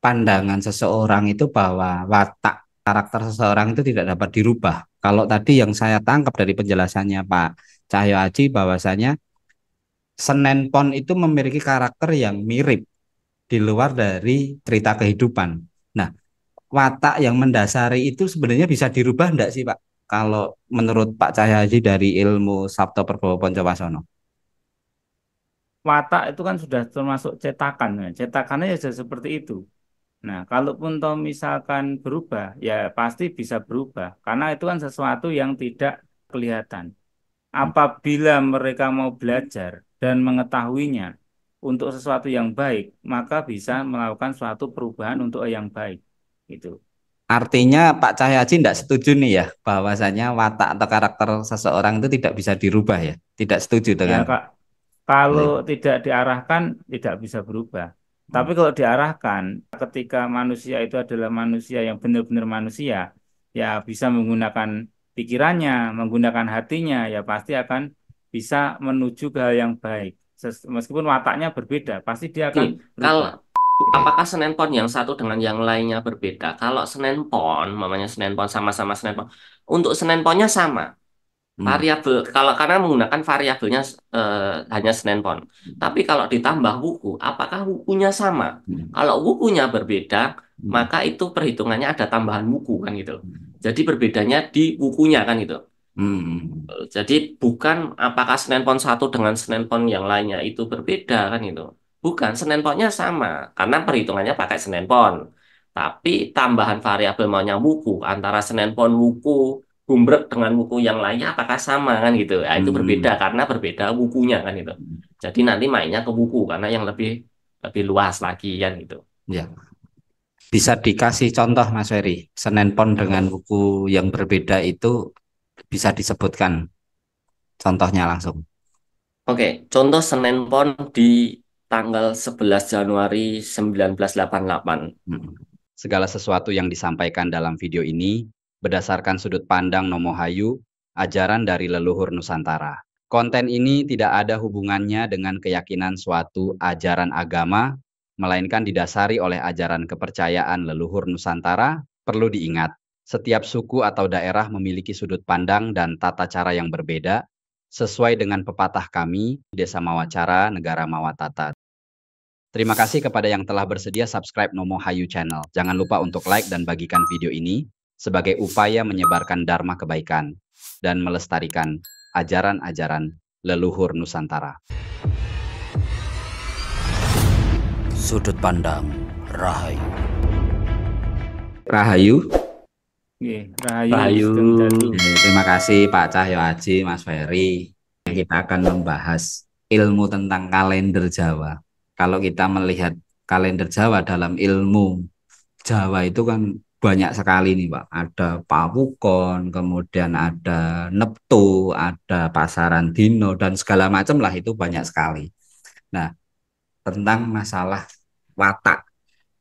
pandangan seseorang itu bahwa watak karakter seseorang itu tidak dapat dirubah. Kalau tadi yang saya tangkap dari penjelasannya Pak Cahyo Aji bahwasanya Senen Pon itu memiliki karakter yang mirip di luar dari cerita kehidupan. Nah, watak yang mendasari itu sebenarnya bisa dirubah enggak sih Pak? Kalau menurut Pak Cahyo Aji dari ilmu Sabto Perbowo Poncowasono. Watak itu kan sudah termasuk cetakan, ya. Cetakannya ya sudah seperti itu. Nah, kalaupun toh misalkan berubah, ya pasti bisa berubah. Karena itu kan sesuatu yang tidak kelihatan. Apabila mereka mau belajar dan mengetahuinya untuk sesuatu yang baik, maka bisa melakukan suatu perubahan untuk yang baik. Itu. Artinya Pak Cahyaji tidak setuju nih ya bahwasanya watak atau karakter seseorang itu tidak bisa dirubah ya. Tidak setuju Ya, dengan Kak, kalau hal tidak diarahkan tidak bisa berubah. Tapi itu. kalau diarahkan, ketika manusia itu adalah manusia yang benar-benar manusia, ya bisa menggunakan pikirannya, menggunakan hatinya, ya pasti akan bisa menuju ke hal yang baik. Meskipun wataknya berbeda, pasti dia akan Nih, kalau berubah. Gitu. apakah Senen Pon yang satu dengan yang lainnya berbeda? Kalau Senen Pon, mamanya Senen Pon sama-sama Senen Pon, untuk Senen Ponnya sama. Hmm. Variabel kalau karena menggunakan variabelnya hanya Senen Pon. Tapi kalau ditambah wuku, apakah wukunya sama? Hmm. Kalau wukunya berbeda, Hmm. maka itu perhitungannya ada tambahan wuku kan gitu. Jadi berbedanya di wukunya kan gitu. Hmm. Jadi bukan apakah Senen Pon satu dengan Senen Pon yang lainnya itu berbeda kan itu. Bukan, Senen Ponnya sama karena perhitungannya pakai Senen Pon. Tapi tambahan variabel maunya wuku antara Senen Pon wuku gumbrek dengan wuku yang lainnya apakah sama kan gitu. Nah, itu berbeda Hmm. karena berbeda wukunya kan itu. Jadi nanti mainnya ke wuku karena yang lebih lebih luas lagi kan gitu. Ya, bisa dikasih contoh Mas Ferry. Senen Pon dengan buku yang berbeda itu bisa disebutkan contohnya langsung. Oke, contoh Senen Pon di tanggal 11 Januari 1988. Hmm. Segala sesuatu yang disampaikan dalam video ini berdasarkan sudut pandang Nomohayu, ajaran dari leluhur Nusantara. Konten ini tidak ada hubungannya dengan keyakinan suatu ajaran agama, melainkan didasari oleh ajaran kepercayaan leluhur Nusantara. Perlu diingat, setiap suku atau daerah memiliki sudut pandang dan tata cara yang berbeda, sesuai dengan pepatah kami, Desa Mawacara, Negara Mawatata. Terima kasih kepada yang telah bersedia subscribe Nomo Hayu Channel. Jangan lupa untuk like dan bagikan video ini sebagai upaya menyebarkan dharma kebaikan dan melestarikan ajaran-ajaran leluhur Nusantara. Sudut pandang Rahayu. Rahayu. Nggih, Rahayu Rahayu. Sugeng Dalu. Terima kasih Pak Cahyo Aji, Mas Ferry. Kita akan membahas ilmu tentang kalender Jawa. Kalau kita melihat kalender Jawa dalam ilmu Jawa itu kan banyak sekali nih Pak. Ada Pawukon, kemudian ada Neptu, ada Pasaran Dino, dan segala macam lah itu banyak sekali. Nah, tentang masalah watak.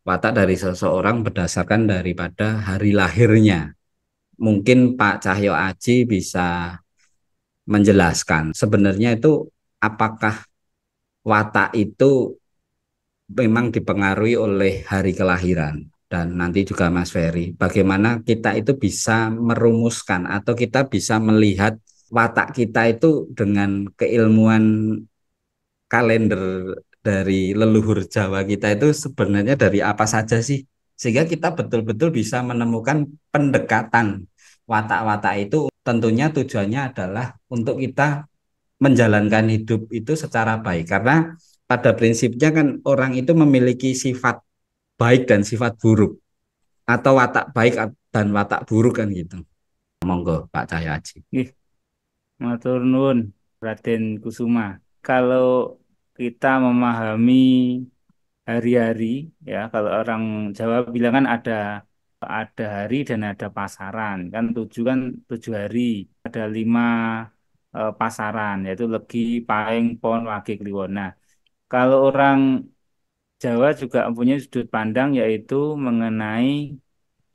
Watak dari seseorang berdasarkan daripada hari lahirnya. Mungkin Pak Cahyo Aji bisa menjelaskan sebenarnya itu apakah watak itu memang dipengaruhi oleh hari kelahiran. Dan nanti juga Mas Ferry, bagaimana kita itu bisa merumuskan atau kita bisa melihat watak kita itu dengan keilmuan kalender dari leluhur Jawa kita itu sebenarnya dari apa saja sih? Sehingga kita betul-betul bisa menemukan pendekatan watak-watak itu, tentunya tujuannya adalah untuk kita menjalankan hidup itu secara baik. Karena pada prinsipnya kan orang itu memiliki sifat baik dan sifat buruk, atau watak baik dan watak buruk kan gitu. Monggo Pak Cahyaji. Nggih, matur nuwun Raden Kusuma. Kalau kita memahami hari-hari, ya kalau orang Jawa bilang kan ada hari dan ada pasaran, kan 7 hari, ada 5 pasaran, yaitu Legi, Pahing, Pon, Wage, Kliwon. Nah, kalau orang Jawa juga mempunyai sudut pandang yaitu mengenai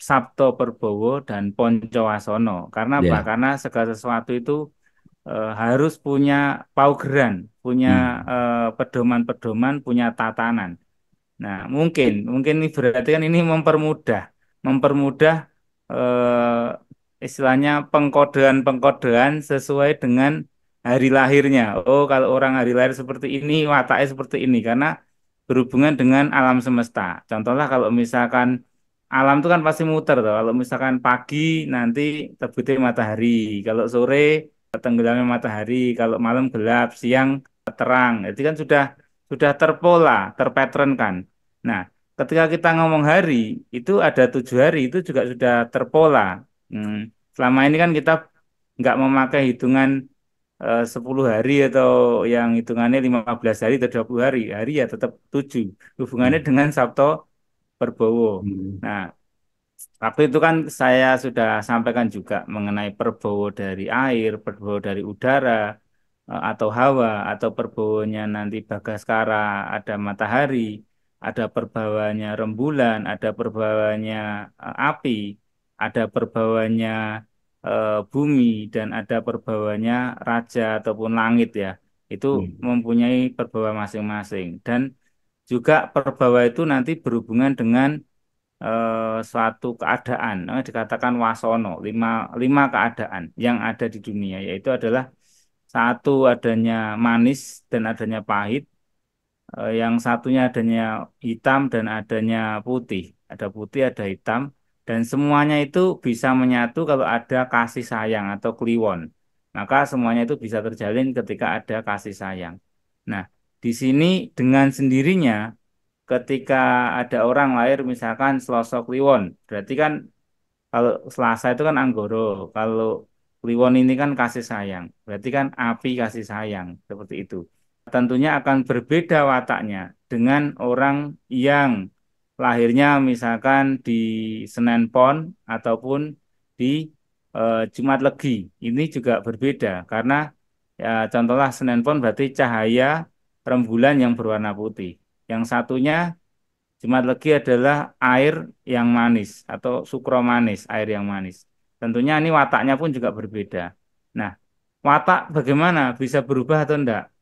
Sabto Perbowo dan Poncowasono. Karena apa? Ya. Karena segala sesuatu itu harus punya paugeran, punya Hmm. pedoman-pedoman, punya tatanan. Nah, mungkin ini berarti kan ini mempermudah istilahnya pengkodean sesuai dengan hari lahirnya. Oh, kalau orang hari lahir seperti ini, wataknya seperti ini karena berhubungan dengan alam semesta. Contohnya kalau misalkan alam itu kan pasti muter tuh. Kalau misalkan pagi nanti terbitnya matahari, kalau sore tenggelamnya matahari, kalau malam gelap, siang terang. Itu kan sudah terpola, terpattern kan. Nah, ketika kita ngomong hari, itu ada 7 hari, itu juga sudah terpola. Hmm, Selama ini kan kita nggak memakai hitungan 10 hari atau yang hitungannya 15 hari atau 20 hari. Hari ya tetap 7. Hubungannya Hmm. dengan Sabto Perbowo. Hmm. Nah, waktu itu kan saya sudah sampaikan juga mengenai perbowo dari air, perbowo dari udara, atau hawa, atau perbowonya nanti Bagaskara, ada matahari, ada perbawanya rembulan, ada perbawanya api, ada perbawanya bumi, dan ada perbawanya raja ataupun langit ya. Itu Hmm. mempunyai perbawa masing-masing. Dan juga perbawa itu nanti berhubungan dengan suatu keadaan, dikatakan wasono, lima keadaan yang ada di dunia, yaitu adalah satu adanya manis dan adanya pahit, yang satunya adanya hitam dan adanya putih, ada putih ada hitam, dan semuanya itu bisa menyatu kalau ada kasih sayang atau kliwon, maka semuanya itu bisa terjalin ketika ada kasih sayang. Nah, di sini dengan sendirinya ketika ada orang lahir misalkan Selasa Kliwon, berarti kan kalau Selasa itu kan Anggoro, kalau Kliwon ini kan kasih sayang, berarti kan api kasih sayang, seperti itu. Tentunya akan berbeda wataknya dengan orang yang lahirnya misalkan di Senen Pon ataupun di Jumat Legi. Ini juga berbeda karena ya contohlah Senen Pon berarti cahaya rembulan yang berwarna putih. Yang satunya Jumat Legi adalah air yang manis atau sukromanis, air yang manis. Tentunya ini wataknya pun juga berbeda. Nah, watak bagaimana bisa berubah atau enggak?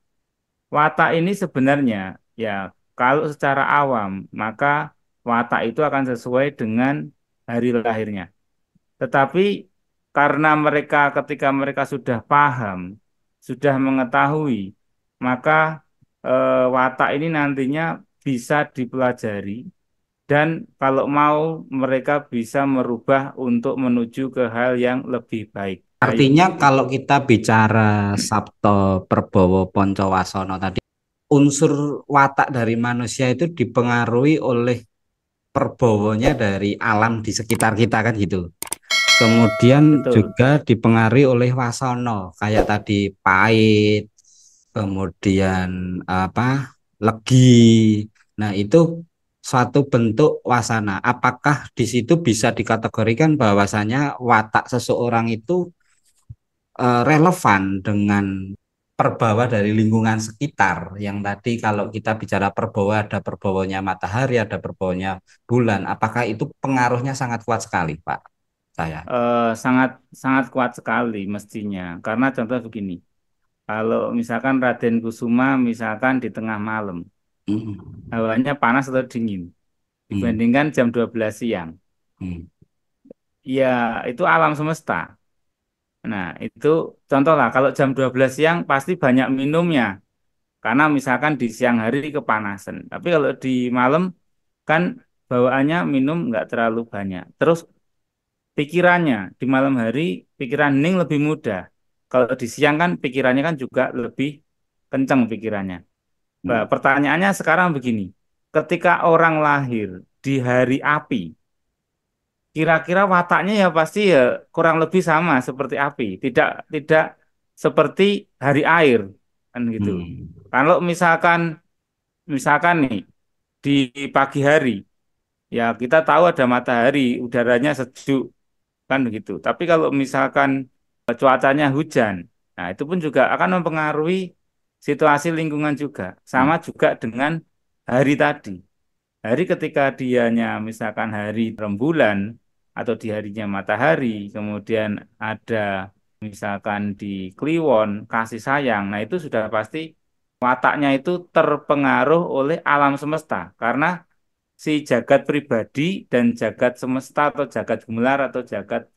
Watak ini sebenarnya ya kalau secara awam maka watak itu akan sesuai dengan hari lahirnya. Tetapi karena mereka ketika mereka sudah paham, sudah mengetahui, maka watak ini nantinya bisa dipelajari dan kalau mau mereka bisa merubah untuk menuju ke hal yang lebih baik. Kayak Artinya gitu. kalau kita bicara Sabto Perbowo Poncowasono tadi, unsur watak dari manusia itu dipengaruhi oleh perbowonya dari alam di sekitar kita kan gitu. Kemudian Betul. juga dipengaruhi oleh wasono kayak tadi pahit, kemudian apa legi. Nah, itu suatu bentuk wasana. Apakah di situ bisa dikategorikan bahwasanya watak seseorang itu relevan dengan perbawa dari lingkungan sekitar yang tadi kalau kita bicara perbawa ada perbawanya matahari, ada perbawanya bulan. Apakah itu pengaruhnya sangat kuat sekali, Pak? Saya. Sangat sangat kuat sekali mestinya. Karena contoh begini, kalau misalkan Raden Kusuma misalkan di tengah malam, Hmm. hawanya panas atau dingin Hmm. dibandingkan jam 12 siang. Hmm. Ya, itu alam semesta. Nah, itu contoh lah, kalau jam 12 siang pasti banyak minumnya. Karena misalkan di siang hari kepanasan. Tapi kalau di malam kan bawaannya minum nggak terlalu banyak. Terus pikirannya di malam hari, pikiran hening lebih mudah. Kalau di siang kan pikirannya kan juga lebih kencang pikirannya. Nah, Hmm. pertanyaannya sekarang begini. Ketika orang lahir di hari api, kira-kira wataknya ya pasti ya kurang lebih sama seperti api, tidak tidak seperti hari air kan gitu. Hmm. Kalau misalkan misalkan nih di pagi hari ya kita tahu ada matahari, udaranya sejuk kan begitu. Tapi kalau misalkan cuacanya hujan, nah itu pun juga akan mempengaruhi situasi lingkungan juga. Hmm. Sama juga dengan hari tadi. Hari ketika dianya misalkan hari rembulan atau di harinya matahari, kemudian ada misalkan di Kliwon kasih sayang. Nah, itu sudah pasti wataknya itu terpengaruh oleh alam semesta karena si jagat pribadi dan jagat semesta atau jagat gemelar atau jagat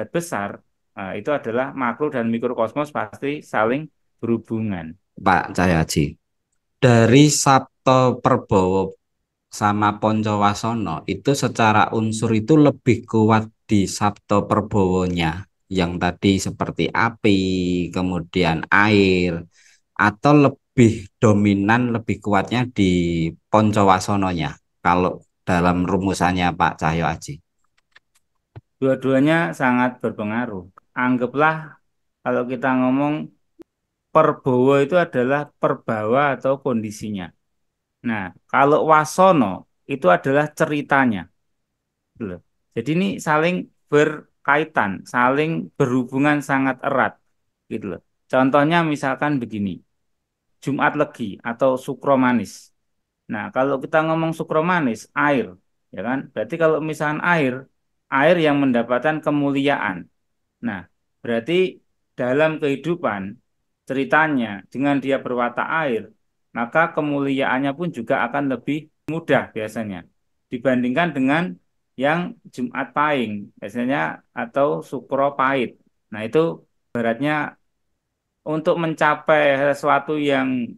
besar, itu adalah makro dan mikrokosmos pasti saling berhubungan. Pak Cahyoaji. Dari Sabto Perbowo sama Poncowasono itu secara unsur itu lebih kuat di Sabto Perbowonya yang tadi seperti api, kemudian air, atau lebih dominan, lebih kuatnya di Poncowasononya kalau dalam rumusannya Pak Cahyo Aji. Dua-duanya sangat berpengaruh. Anggaplah kalau kita ngomong perbowo itu adalah perbawa atau kondisinya. Nah, kalau wasono itu adalah ceritanya. Gitu loh. Jadi ini saling berkaitan, saling berhubungan sangat erat. Gitu loh. Contohnya misalkan begini, Jumat Legi atau sukro manis. Nah, kalau kita ngomong sukro manis, air, ya kan? Berarti kalau misalkan air yang mendapatkan kemuliaan. Nah, berarti dalam kehidupan ceritanya dengan dia berwatak air, maka kemuliaannya pun juga akan lebih mudah biasanya dibandingkan dengan yang Jumat Pahing biasanya atau Sukro Pahit. Nah, itu beratnya untuk mencapai sesuatu yang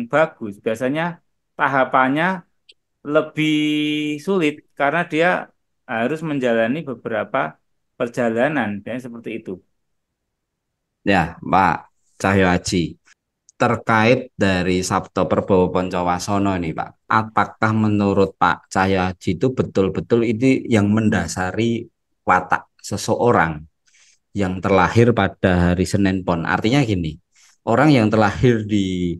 bagus biasanya tahapannya lebih sulit karena dia harus menjalani beberapa perjalanan dan seperti itu. Ya, Pak Cahyo Aji. Terkait dari Sabto Perbowo Poncowasono ini Pak, apakah menurut Pak Cahyo Aji itu betul-betul ini yang mendasari watak seseorang yang terlahir pada hari Senin Pon? Artinya gini, orang yang terlahir di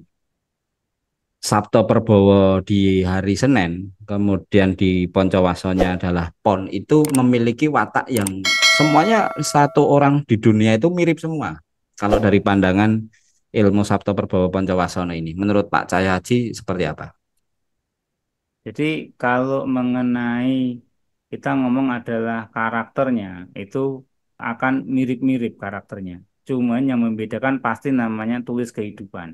Sabto Perbowo di hari Senin, kemudian di Poncowasonya adalah Pon, itu memiliki watak yang semuanya satu orang di dunia itu mirip semua. Kalau dari pandangan ilmu Sabto Perbowo Poncowasono ini, menurut Pak Cahyoaji seperti apa? Jadi kalau mengenai kita ngomong adalah karakternya, itu akan mirip-mirip karakternya. Cuman yang membedakan pasti namanya tulis kehidupan.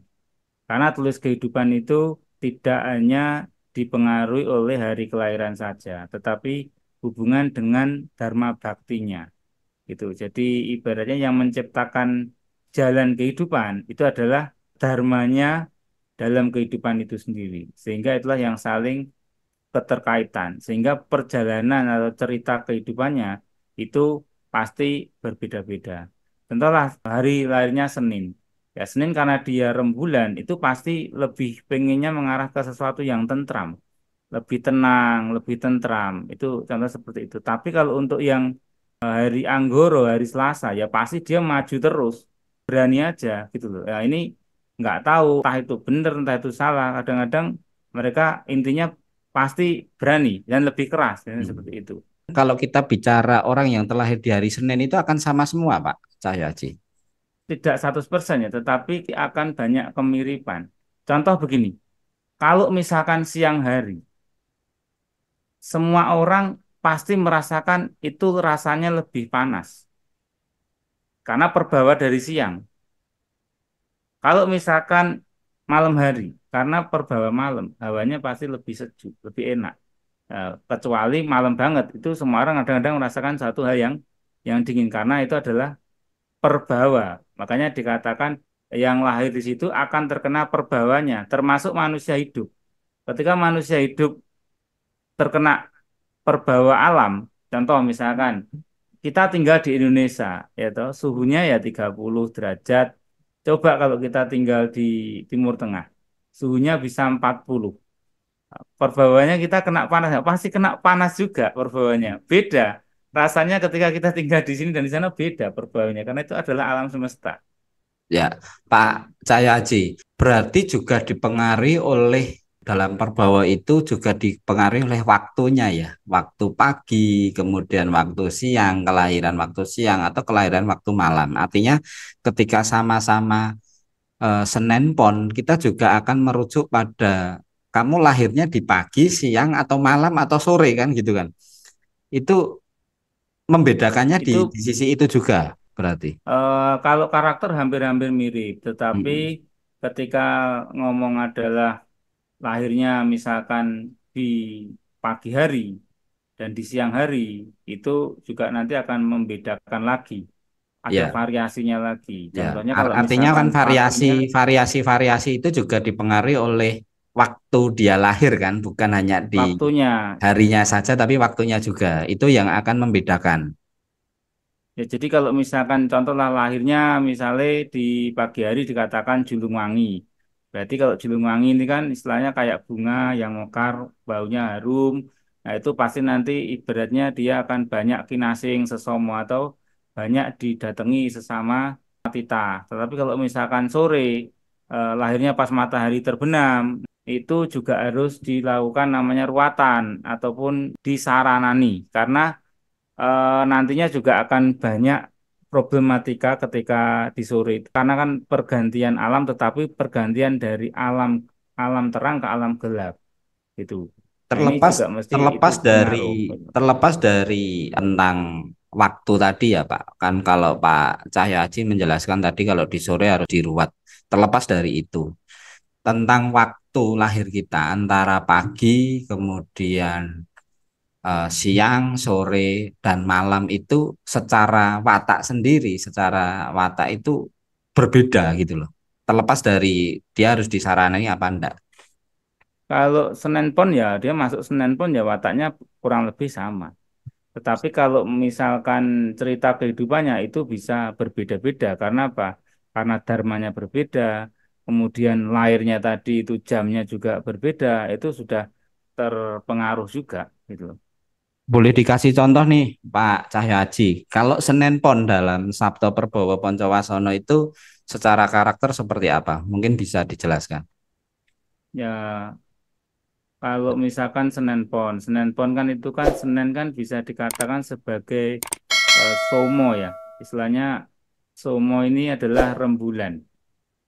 Karena tulis kehidupan itu tidak hanya dipengaruhi oleh hari kelahiran saja, tetapi hubungan dengan dharma baktinya. Gitu. Jadi ibaratnya yang menciptakan jalan kehidupan itu adalah dharmanya dalam kehidupan itu sendiri. Sehingga itulah yang saling keterkaitan sehingga perjalanan atau cerita kehidupannya itu pasti berbeda-beda. Contohlah hari lahirnya Senin. Ya Senin karena dia rembulan itu pasti lebih pengennya mengarah ke sesuatu yang tentram, lebih tenang, lebih tentram. Itu contoh seperti itu. Tapi kalau untuk yang hari Anggoro, hari Selasa, ya pasti dia maju terus, berani aja gitu loh. Ya ini nggak tahu entah itu benar, entah itu salah. Kadang-kadang mereka intinya pasti berani dan lebih keras, dan seperti itu. Kalau kita bicara orang yang terlahir di hari Senin itu akan sama semua, Pak Cahyoaji. Tidak 100% ya, tetapi akan banyak kemiripan. Contoh begini, kalau misalkan siang hari, semua orang pasti merasakan itu rasanya lebih panas karena perbawa dari siang. Kalau misalkan malam hari, karena perbawa malam, hawanya pasti lebih sejuk, lebih enak. Kecuali malam banget, itu semua orang kadang-kadang merasakan satu hal yang dingin karena itu adalah perbawa. Makanya dikatakan yang lahir di situ akan terkena perbawanya, termasuk manusia hidup. Ketika manusia hidup terkena perbawa alam, contoh misalkan kita tinggal di Indonesia, ya toh, suhunya ya 30 derajat. Coba kalau kita tinggal di Timur Tengah, suhunya bisa 40. Perbawanya kita kena panas, ya, pasti kena panas juga perbawanya. Beda rasanya ketika kita tinggal di sini dan di sana beda perbawanya, karena itu adalah alam semesta. Ya, Pak Cahyoaji, berarti juga dipengaruhi oleh dalam perbawa itu juga dipengaruhi oleh waktunya ya, waktu pagi, kemudian waktu siang, kelahiran waktu siang atau kelahiran waktu malam. Artinya ketika sama-sama Senin Pon, kita juga akan merujuk pada kamu lahirnya di pagi, siang atau malam atau sore kan gitu kan. Itu membedakannya Itu di sisi itu juga berarti. kalau karakter hampir-hampir mirip, tetapi Mm-mm. ketika ngomong adalah lahirnya misalkan di pagi hari dan di siang hari, itu juga nanti akan membedakan lagi, ada Ya, variasinya lagi. ya. Contohnya kalau Artinya misalkan kan paginya variasi itu juga dipengaruhi oleh waktu dia lahir kan, bukan hanya di waktunya. harinya saja, tapi waktunya juga. Itu yang akan membedakan. Ya, jadi kalau misalkan contohlah lahirnya misalnya di pagi hari dikatakan julungwangi. Berarti kalau julungwangi ini kan istilahnya kayak bunga yang mekar, baunya harum. Nah, itu pasti nanti ibaratnya dia akan banyak kinasing sesomo atau banyak didatangi sesama tita. Tetapi kalau misalkan sore, lahirnya pas matahari terbenam, itu juga harus dilakukan namanya ruatan ataupun disaranani. Karena nantinya juga akan banyak problematika ketika di sore itu. Karena kan pergantian alam, tetapi pergantian dari alam alam terang ke alam gelap gitu. Nah, ini Terlepas juga mesti itu terlepas pengaruh. terlepas dari tentang waktu tadi ya Pak. Kan kalau Pak Cahyaji menjelaskan tadi kalau di sore harus diruat. Terlepas dari itu, tentang waktu lahir kita antara pagi kemudian siang, sore dan malam itu secara watak sendiri, secara watak itu berbeda gitu loh. Terlepas dari dia harus disarani apa enggak. Kalau Senin Pon ya dia masuk Senin Pon ya wataknya kurang lebih sama. Tetapi kalau misalkan cerita kehidupannya itu bisa berbeda-beda karena apa? Karena dharmanya berbeda, kemudian lahirnya tadi itu jamnya juga berbeda, itu sudah terpengaruh juga gitu loh. Boleh dikasih contoh nih Pak Cahyaji. Kalau Senen Pon dalam Sabto Perbowo Poncowasono itu secara karakter seperti apa? Mungkin bisa dijelaskan. Ya, kalau misalkan Senen Pon kan itu kan Senen kan bisa dikatakan sebagai somo ya. Istilahnya somo ini adalah rembulan.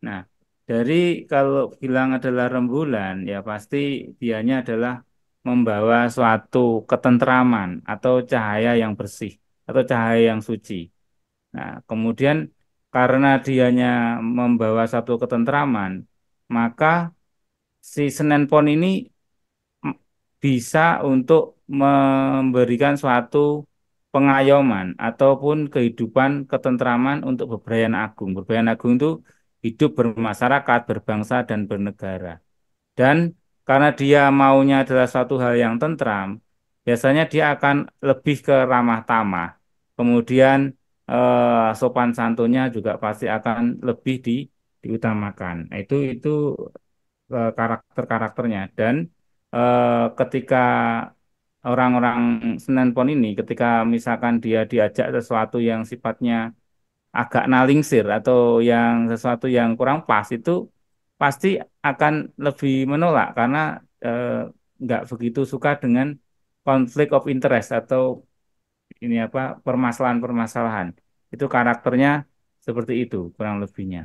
Nah, dari kalau bilang adalah rembulan, ya pasti dianya adalah membawa suatu ketentraman atau cahaya yang bersih atau cahaya yang suci. Nah, kemudian karena dianya membawa satu ketentraman, maka si Senen Pon ini m- bisa untuk memberikan suatu pengayoman ataupun kehidupan ketentraman untuk bebrayan agung. Bebrayan agung itu hidup bermasyarakat, berbangsa, dan bernegara. Dan karena dia maunya adalah suatu hal yang tentram, biasanya dia akan lebih ke ramah tamah. Kemudian sopan santunnya juga pasti akan lebih diutamakan. Nah, itu karakter-karakternya dan ketika orang-orang Senen Pon ini ketika misalkan dia diajak sesuatu yang sifatnya agak nalingsir atau yang sesuatu yang kurang pas itu pasti akan lebih menolak karena eh, nggak begitu suka dengan konflik of interest atau ini apa permasalahan-permasalahan itu karakternya seperti itu kurang lebihnya.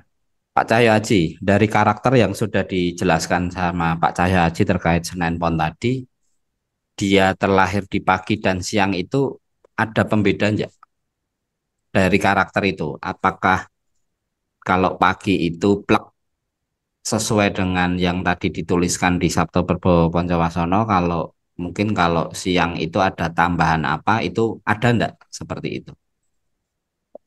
Pak Cahyaji, dari karakter yang sudah dijelaskan sama Pak Cahyaji terkait Senen Pon tadi, dia terlahir di pagi dan siang itu ada pembedaan ya dari karakter itu? Apakah kalau pagi itu plek sesuai dengan yang tadi dituliskan di Sabto Perbowo Poncowasono, kalau mungkin kalau siang itu ada tambahan apa, itu ada enggak seperti itu?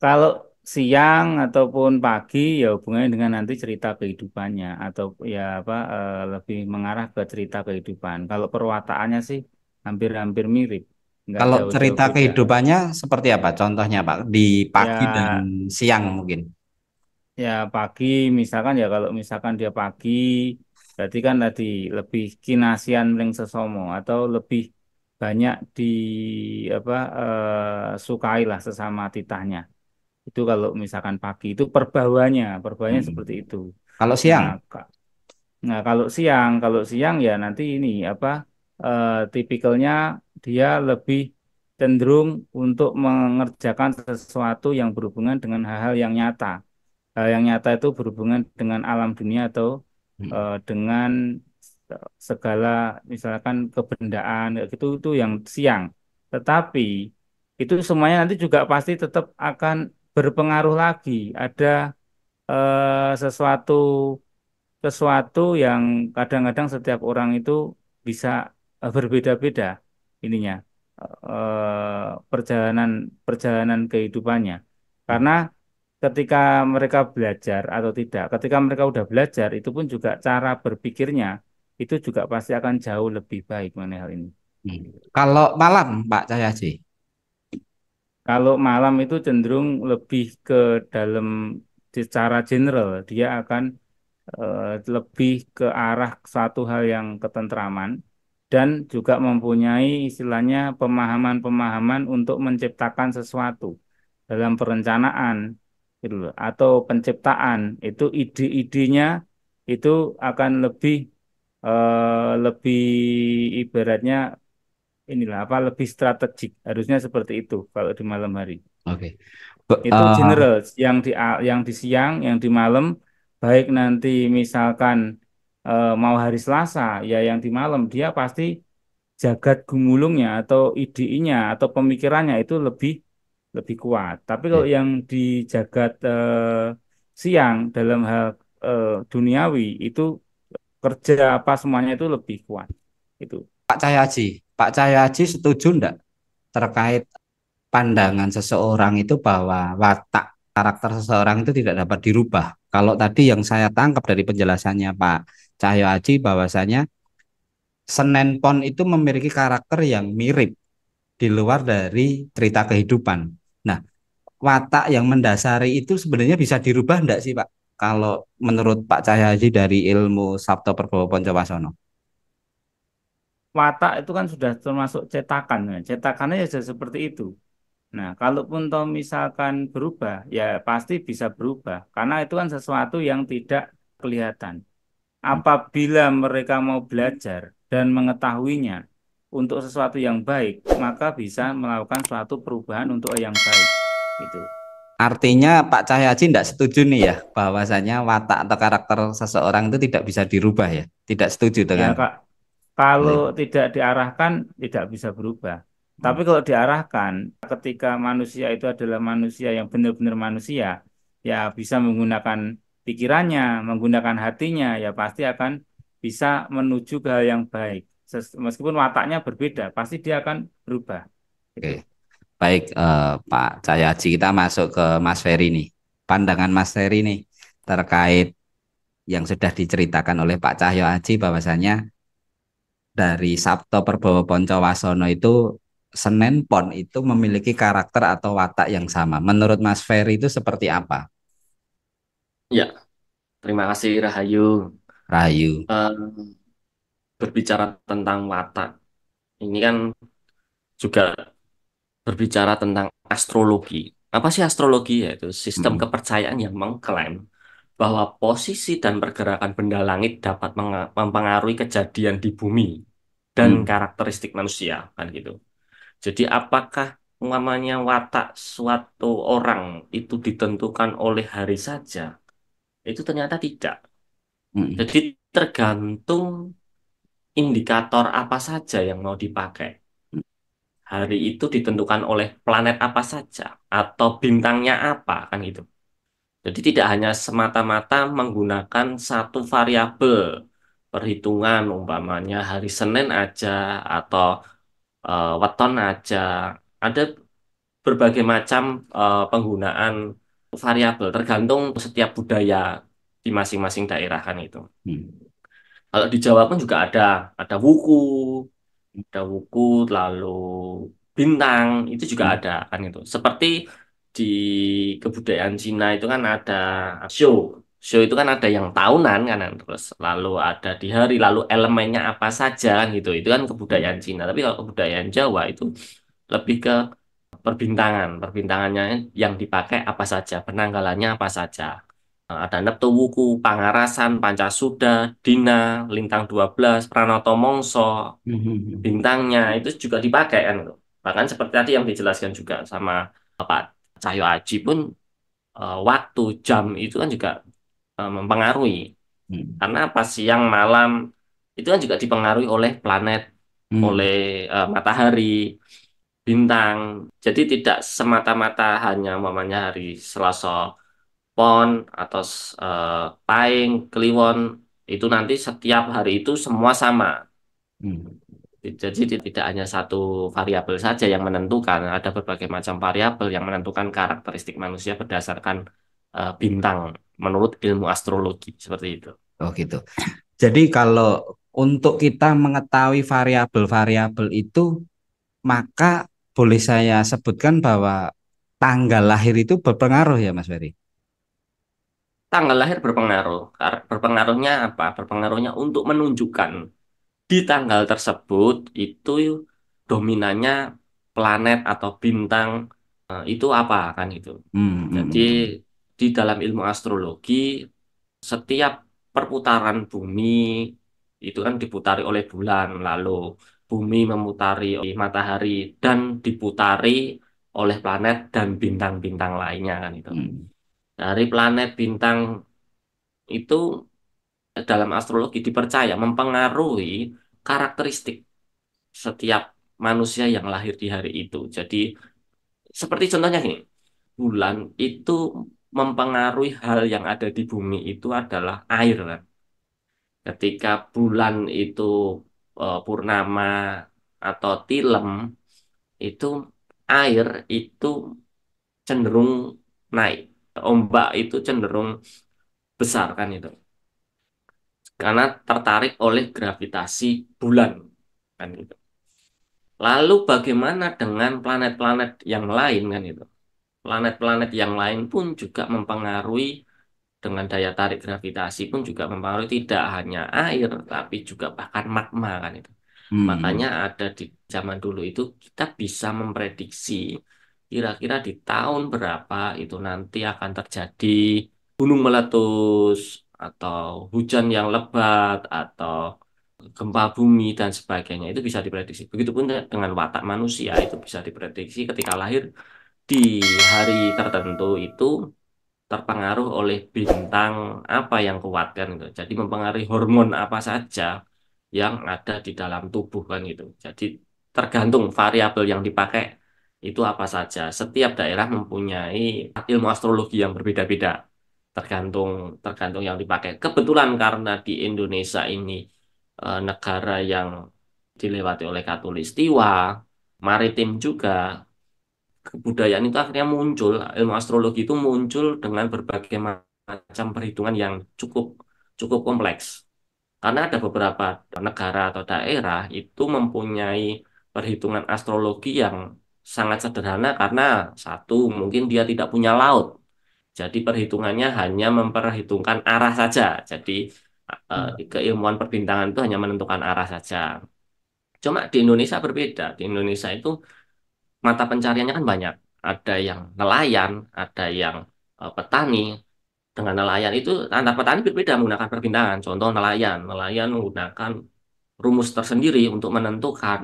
Kalau siang ataupun pagi ya hubungannya dengan nanti cerita kehidupannya atau ya apa lebih mengarah ke cerita kehidupan. Kalau perwataannya sih hampir-hampir mirip, nggak Kalau jauh-jauh cerita beda. kehidupannya seperti apa? Contohnya Pak, di pagi dan Ya siang mungkin. ya pagi misalkan ya kalau misalkan dia pagi berarti kan tadi lebih kinasian ring sesomo atau lebih banyak di apa sukai lah sesama titahnya. Itu kalau misalkan pagi itu perbawanya Mm-mm. seperti itu. Kalau Nah, siang, nah kalau siang ya nanti ini apa tipikalnya dia lebih cenderung untuk mengerjakan sesuatu yang berhubungan dengan hal-hal yang nyata. Hal yang nyata itu berhubungan dengan alam dunia atau mm, dengan segala misalkan kebendaan kayak gitu itu yang siang. Tetapi itu semuanya nanti juga pasti tetap akan berpengaruh lagi. Ada sesuatu sesuatu yang kadang-kadang setiap orang itu bisa berbeda-beda ininya perjalanan perjalanan kehidupannya. Karena ketika mereka belajar atau tidak, ketika mereka udah belajar itu pun juga cara berpikirnya itu juga pasti akan jauh lebih baik mengenai hal ini. Kalau malam Pak Cahyoaji. Kalau malam itu cenderung lebih ke dalam secara general, dia akan lebih ke arah suatu hal yang ketentraman dan juga mempunyai istilahnya pemahaman-pemahaman untuk menciptakan sesuatu dalam perencanaan gitu loh, atau penciptaan itu ide-idenya itu akan lebih ibaratnya inilah apa lebih strategik harusnya seperti itu kalau di malam hari. Oke. Itu general yang di siang, yang di malam, baik nanti misalkan mau hari Selasa, ya yang di malam dia pasti jagat gumulungnya atau idenya atau pemikirannya itu lebih lebih kuat. Tapi kalau yang di jagat siang dalam hal duniawi itu kerja apa semuanya itu lebih kuat. Itu. Pak Cahyoaji setuju enggak terkait pandangan seseorang itu bahwa watak karakter seseorang itu tidak dapat dirubah. Kalau tadi yang saya tangkap dari penjelasannya Pak Cahyo Aji bahwasanya Senen Pon itu memiliki karakter yang mirip di luar dari cerita kehidupan. Nah, watak yang mendasari itu sebenarnya bisa dirubah enggak sih Pak? Kalau menurut Pak Cahyo Aji dari ilmu Sabto Perbowo Poncowasono. Watak itu kan sudah termasuk cetakan. Nah, cetakannya ya sudah seperti itu. Nah, kalaupun toh misalkan berubah, ya pasti bisa berubah. Karena itu kan sesuatu yang tidak kelihatan. Apabila mereka mau belajar dan mengetahuinya untuk sesuatu yang baik, maka bisa melakukan suatu perubahan untuk yang baik. Itu. Artinya Pak Cahyoaji tidak setuju nih ya bahwasanya watak atau karakter seseorang itu tidak bisa dirubah ya. Tidak setuju Ya, dengan Kak, hal kalau itu. tidak diarahkan tidak bisa berubah. Hmm. Tapi kalau diarahkan, ketika manusia itu adalah manusia yang benar-benar manusia, ya bisa menggunakan pikirannya, menggunakan hatinya, ya pasti akan bisa menuju ke hal yang baik. Meskipun wataknya berbeda, pasti dia akan berubah. Oke. Itu. Baik, Pak Cahyoaji, kita masuk ke Mas Ferry nih. Pandangan Mas Ferry nih terkait yang sudah diceritakan oleh Pak Cahyoaji bahwasanya dari Sabto Perbowo Poncowasono itu Senen Pon itu memiliki karakter atau watak yang sama. Menurut Mas Ferry itu seperti apa? Ya, terima kasih Rahayu. Rahayu. Eh, Berbicara tentang watak, ini kan juga berbicara tentang astrologi. Apa sih astrologi? Yaitu sistem Mm, kepercayaan yang mengklaim bahwa posisi dan pergerakan benda langit dapat mempengaruhi kejadian di bumi dan mm, karakteristik manusia, kan gitu. Jadi apakah umpamanya watak suatu orang itu ditentukan oleh hari saja? Itu ternyata tidak. mm, Jadi tergantung indikator apa saja yang mau dipakai. Hari itu ditentukan oleh planet apa saja atau bintangnya apa kan gitu. Jadi tidak hanya semata-mata menggunakan satu variabel perhitungan umpamanya hari Senin aja atau weton aja. Ada berbagai macam penggunaan variabel tergantung setiap budaya di masing-masing daerah kan itu. mm, Kalau di Jawa pun juga ada wuku, lalu bintang itu juga mm, ada kan itu. Seperti di kebudayaan Cina itu kan ada show. Show itu kan ada yang tahunan kan, terus lalu ada di hari, lalu elemennya apa saja kan gitu. Itu kan kebudayaan Cina. Tapi kalau kebudayaan Jawa itu lebih ke perbintangan. Perbintangannya yang dipakai apa saja, penanggalannya apa saja. Ada Neptu Wuku, Pangarasan, Pancasuda, Dina, Lintang 12, Pranoto Mongso, mm, mm, bintangnya itu juga dipakai kan. Bahkan seperti tadi yang dijelaskan juga sama Pak Cahyo Aji pun waktu jam itu kan juga mempengaruhi. mm, Karena pas siang malam itu kan juga dipengaruhi oleh planet, mm, oleh matahari, bintang. Jadi tidak semata-mata hanya umpamanya hari Selasa Pon atau Paing, Kliwon. Itu nanti setiap hari itu semua sama. Hmm. Jadi tidak hanya satu variabel saja yang menentukan, ada berbagai macam variabel yang menentukan karakteristik manusia berdasarkan bintang menurut ilmu astrologi seperti itu. Oh gitu. Jadi kalau untuk kita mengetahui variabel-variabel itu, maka boleh saya sebutkan bahwa tanggal lahir itu berpengaruh ya Mas Ferry? Tanggal lahir berpengaruh. Berpengaruhnya apa? Berpengaruhnya untuk menunjukkan di tanggal tersebut itu dominannya planet atau bintang itu apa kan itu. Jadi Hmm. di dalam ilmu astrologi setiap perputaran bumi itu kan diputari oleh bulan, lalu bumi memutari matahari dan diputari oleh planet dan bintang-bintang lainnya kan itu. Hmm. Dari planet bintang itu dalam astrologi dipercaya mempengaruhi karakteristik setiap manusia yang lahir di hari itu. Jadi seperti contohnya ini, bulan itu mempengaruhi hal yang ada di bumi itu adalah air kan. Ketika bulan itu purnama atau tilem, itu air itu cenderung naik. Ombak itu cenderung besar kan itu. Karena tertarik oleh gravitasi bulan kan itu. Lalu bagaimana dengan planet-planet yang lain kan itu? Planet-planet yang lain pun juga mempengaruhi dengan daya tarik gravitasi pun juga mempengaruhi tidak hanya air tapi juga bahkan magma kan itu. Makanya Hmm. ada di zaman dulu itu kita bisa memprediksi kira-kira di tahun berapa itu nanti akan terjadi gunung meletus atau hujan yang lebat atau gempa bumi dan sebagainya itu bisa diprediksi. Begitupun dengan watak manusia itu bisa diprediksi ketika lahir di hari tertentu itu terpengaruh oleh bintang apa yang kuat kan gitu. Jadi mempengaruhi hormon apa saja yang ada di dalam tubuh kan gitu. Jadi tergantung variabel yang dipakai itu apa saja. Setiap daerah mempunyai ilmu astrologi yang berbeda-beda. Tergantung tergantung yang dipakai. Kebetulan karena di Indonesia ini negara yang dilewati oleh khatulistiwa, maritim juga, kebudayaan itu akhirnya muncul, ilmu astrologi itu muncul dengan berbagai macam perhitungan yang cukup cukup kompleks. Karena ada beberapa negara atau daerah itu mempunyai perhitungan astrologi yang sangat sederhana karena satu, mungkin dia tidak punya laut. Jadi perhitungannya hanya memperhitungkan arah saja. Jadi keilmuan perbintangan itu hanya menentukan arah saja. Cuma di Indonesia berbeda. Di Indonesia itu mata pencariannya kan banyak. Ada yang nelayan, ada yang petani. Dengan nelayan itu antar petani berbeda menggunakan perbintangan. Contoh nelayan, nelayan menggunakan rumus tersendiri untuk menentukan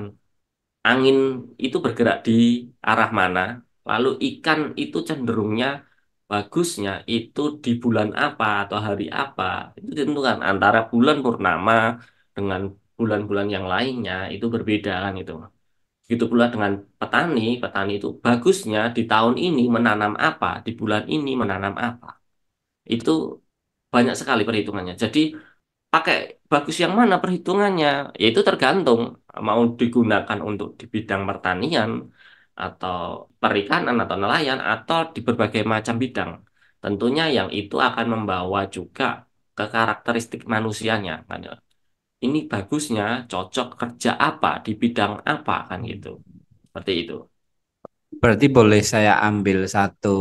angin itu bergerak di arah mana. Lalu ikan itu cenderungnya bagusnya itu di bulan apa atau hari apa. Itu ditentukan antara bulan purnama dengan bulan-bulan yang lainnya itu berbeda kan itu. Begitu pula dengan petani, petani itu bagusnya di tahun ini menanam apa, di bulan ini menanam apa. Itu banyak sekali perhitungannya. Jadi pakai bagus yang mana perhitungannya? Ya itu tergantung mau digunakan untuk di bidang pertanian atau perikanan atau nelayan atau di berbagai macam bidang. Tentunya yang itu akan membawa juga ke karakteristik manusianya kan ya. Ini bagusnya cocok kerja apa di bidang apa kan gitu. Seperti itu. Berarti boleh saya ambil satu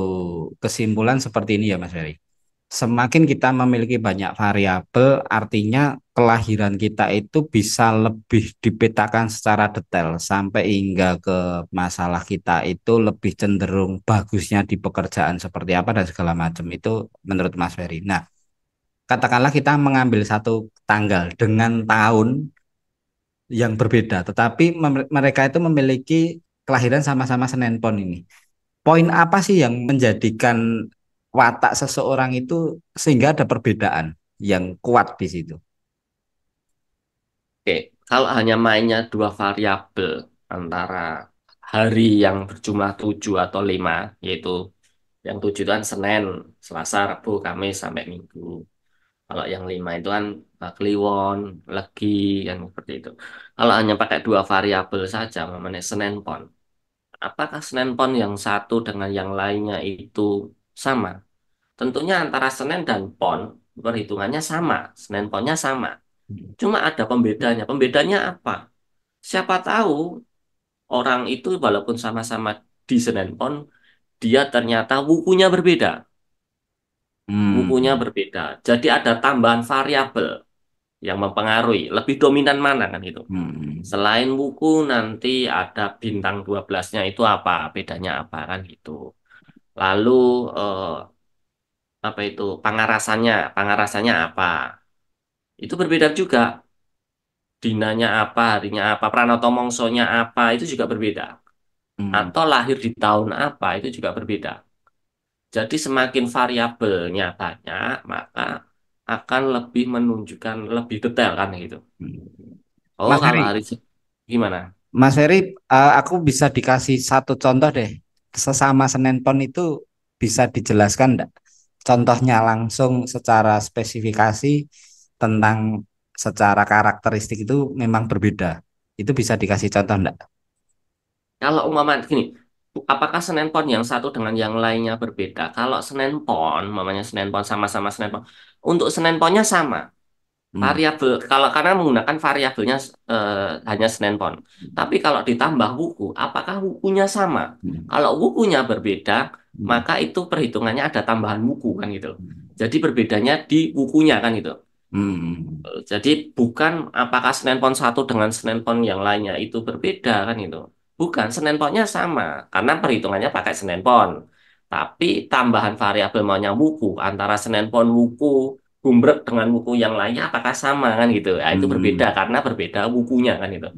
kesimpulan seperti ini ya Mas Ferry. Semakin kita memiliki banyak variabel, artinya kelahiran kita itu bisa lebih dipetakan secara detail sampai hingga ke masalah kita itu lebih cenderung bagusnya di pekerjaan seperti apa dan segala macam itu menurut Mas Ferry. Nah, katakanlah kita mengambil satu tanggal dengan tahun yang berbeda, tetapi mereka itu memiliki kelahiran sama-sama Senin Pon ini. Poin apa sih yang menjadikan watak seseorang itu sehingga ada perbedaan yang kuat di situ? Oke, kalau hanya mainnya dua variabel antara hari yang berjumlah 7 atau 5, yaitu yang 7 itu kan Senin, Selasa, Rabu, Kamis, sampai Minggu. Kalau yang 5 itu kan Kliwon, Legi, kan seperti itu. Kalau hanya pakai dua variabel saja, namanya Senen Pon. Apakah Senen Pon yang satu dengan yang lainnya itu sama? Tentunya antara Senen dan Pon perhitungannya sama, Senen Ponnya sama. Cuma ada pembedanya. Pembedanya apa? Siapa tahu orang itu walaupun sama-sama di Senen Pon, dia ternyata wukunya berbeda. Wukunya Hmm. berbeda. Jadi ada tambahan variabel yang mempengaruhi. Lebih dominan mana kan itu? Hmm. Selain wuku nanti ada bintang 12-nya itu apa? Bedanya apa kan gitu. Lalu eh, apa itu pangarasannya? Pangarasannya apa? Itu berbeda juga. Dinanya apa, harinya apa, Pranoto Mongsonya apa, itu juga berbeda. Hmm. Atau lahir di tahun apa, itu juga berbeda. Jadi semakin variabelnya banyak, maka akan lebih menunjukkan lebih detail kan gitu. Hmm. Oh, Mas kalau Ferry, hari gimana? Mas Ferry, aku bisa dikasih satu contoh deh. Sesama Senen Pon itu bisa dijelaskan enggak? Contohnya langsung secara spesifikasi tentang secara karakteristik itu memang berbeda. Itu bisa dikasih contoh enggak? Kalau umpama gini, apakah Senen Pon yang satu dengan yang lainnya berbeda? Kalau Senen Pon, umpamanya Senen Pon sama-sama Senen Pon, untuk Senen Ponnya sama. Hmm. Variabel kalau karena menggunakan variabelnya hanya Senen Pon. Tapi kalau ditambah wuku, apakah wukunya sama? Hmm. Kalau wukunya berbeda, Hmm. maka itu perhitungannya ada tambahan wuku kan gitu. Jadi berbedanya di wukunya kan gitu. Hmm. Jadi bukan apakah Senen Pon satu dengan Senen Pon yang lainnya itu berbeda kan itu. Bukan, Senen Ponnya sama karena perhitungannya pakai Senen Pon. Tapi tambahan variabel maunya wuku antara Senen Pon wuku gumbrek dengan wuku yang lainnya apakah sama kan gitu. Nah, itu berbeda Hmm. karena berbeda wukunya kan itu.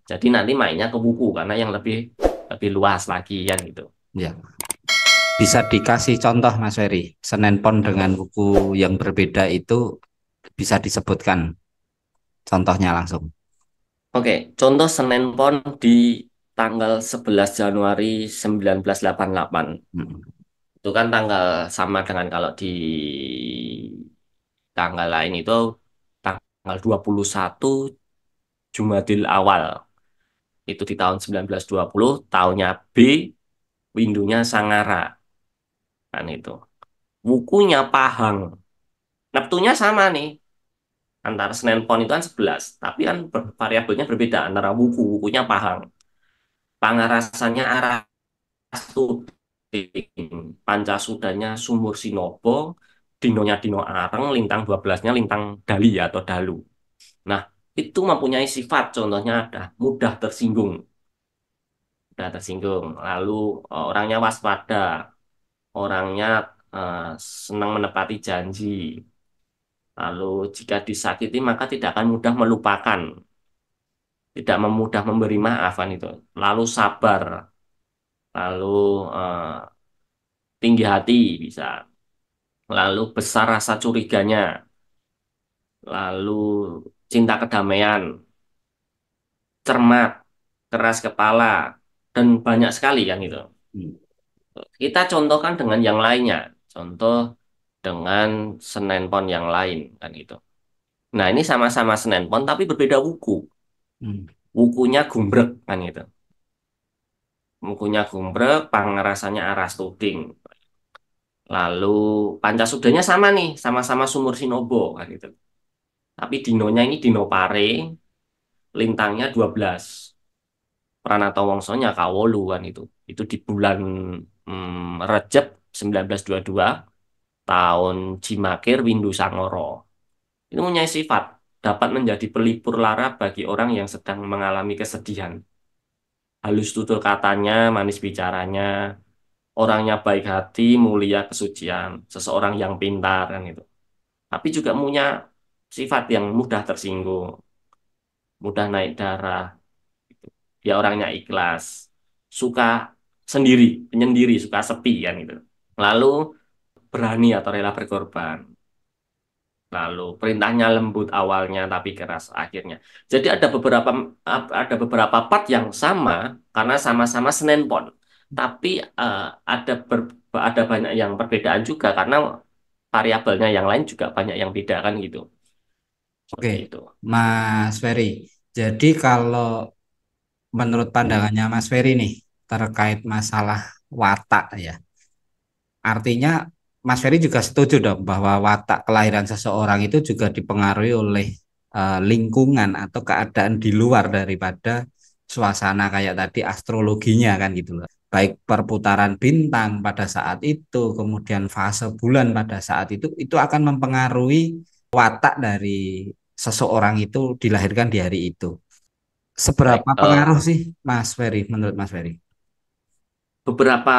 Jadi nanti mainnya ke wuku karena yang lebih lebih luas lagi kan gitu. Ya, bisa dikasih contoh Mas Ferry. Senen Pon dengan buku yang berbeda itu bisa disebutkan contohnya langsung. Oke, contoh Senen Pon di tanggal 11 Januari 1988. Hmm. Itu kan tanggal sama dengan kalau di tanggal lain itu tanggal 21 Jumadil Awal. Itu di tahun 1920, tahunnya B, windunya Sangara. Kan itu. Wukunya Pahang. Neptunya sama nih. Antara Senen Pon itu kan 11. Tapi kan variabelnya berbeda. Antara wuku, wukunya Pahang. Pangarasannya Arastuding. Pancasudanya Sumur Sinobo. Dinonya Dino Areng. Lintang 12-nya Lintang Dali atau Dalu. Nah, itu mempunyai sifat, contohnya ada mudah tersinggung, mudah tersinggung. Lalu orangnya waspada, orangnya eh, senang menepati janji. Lalu jika disakiti maka tidak akan mudah melupakan, tidak mudah memberi maaf kan itu. Lalu sabar, lalu eh, tinggi hati bisa. Lalu besar rasa curiganya, lalu cinta kedamaian, cermat, keras kepala, dan banyak sekali kan itu. Hmm. Kita contohkan dengan yang lainnya. Contoh dengan Senen Pon yang lain kan gitu. Nah, ini sama-sama Senen Pon tapi berbeda wuku. Hmm. Wukunya gumbrek kan gitu. Wukunya gumbrek, pangerasannya aras tuding. Lalu Pancasudanya sama nih, sama-sama Sumur Sinobo kan gitu. Tapi dinonya ini dino pare, lintangnya 12. Pranata Wongsonya Kawolu kan itu. Itu di bulan Recep 1922 tahun Cimakir Windu Sangoro. Itu punya sifat dapat menjadi pelipur lara bagi orang yang sedang mengalami kesedihan. Halus tutur katanya, manis bicaranya, orangnya baik hati, mulia kesucian, seseorang yang pintar kan itu. Tapi juga punya sifat yang mudah tersinggung, mudah naik darah. Dia orangnya ikhlas, suka sendiri, penyendiri, suka sepi kan itu. Lalu berani atau rela berkorban. Lalu perintahnya lembut awalnya tapi keras akhirnya. Jadi ada beberapa part yang sama karena sama-sama Senen Pon. Tapi ada banyak yang perbedaan juga karena variabelnya yang lain juga banyak yang beda kan gitu. Oke, Seperti itu. Mas Ferry. Jadi kalau menurut pandangannya Mas Ferry nih terkait masalah watak ya, artinya Mas Ferry juga setuju dong bahwa watak kelahiran seseorang itu juga dipengaruhi oleh lingkungan atau keadaan di luar daripada suasana kayak tadi astrologinya kan gitu loh. Baik perputaran bintang pada saat itu, kemudian fase bulan pada saat itu akan mempengaruhi watak dari seseorang itu dilahirkan di hari itu. Baik, Seberapa pengaruh sih Mas Ferry menurut Mas Ferry? beberapa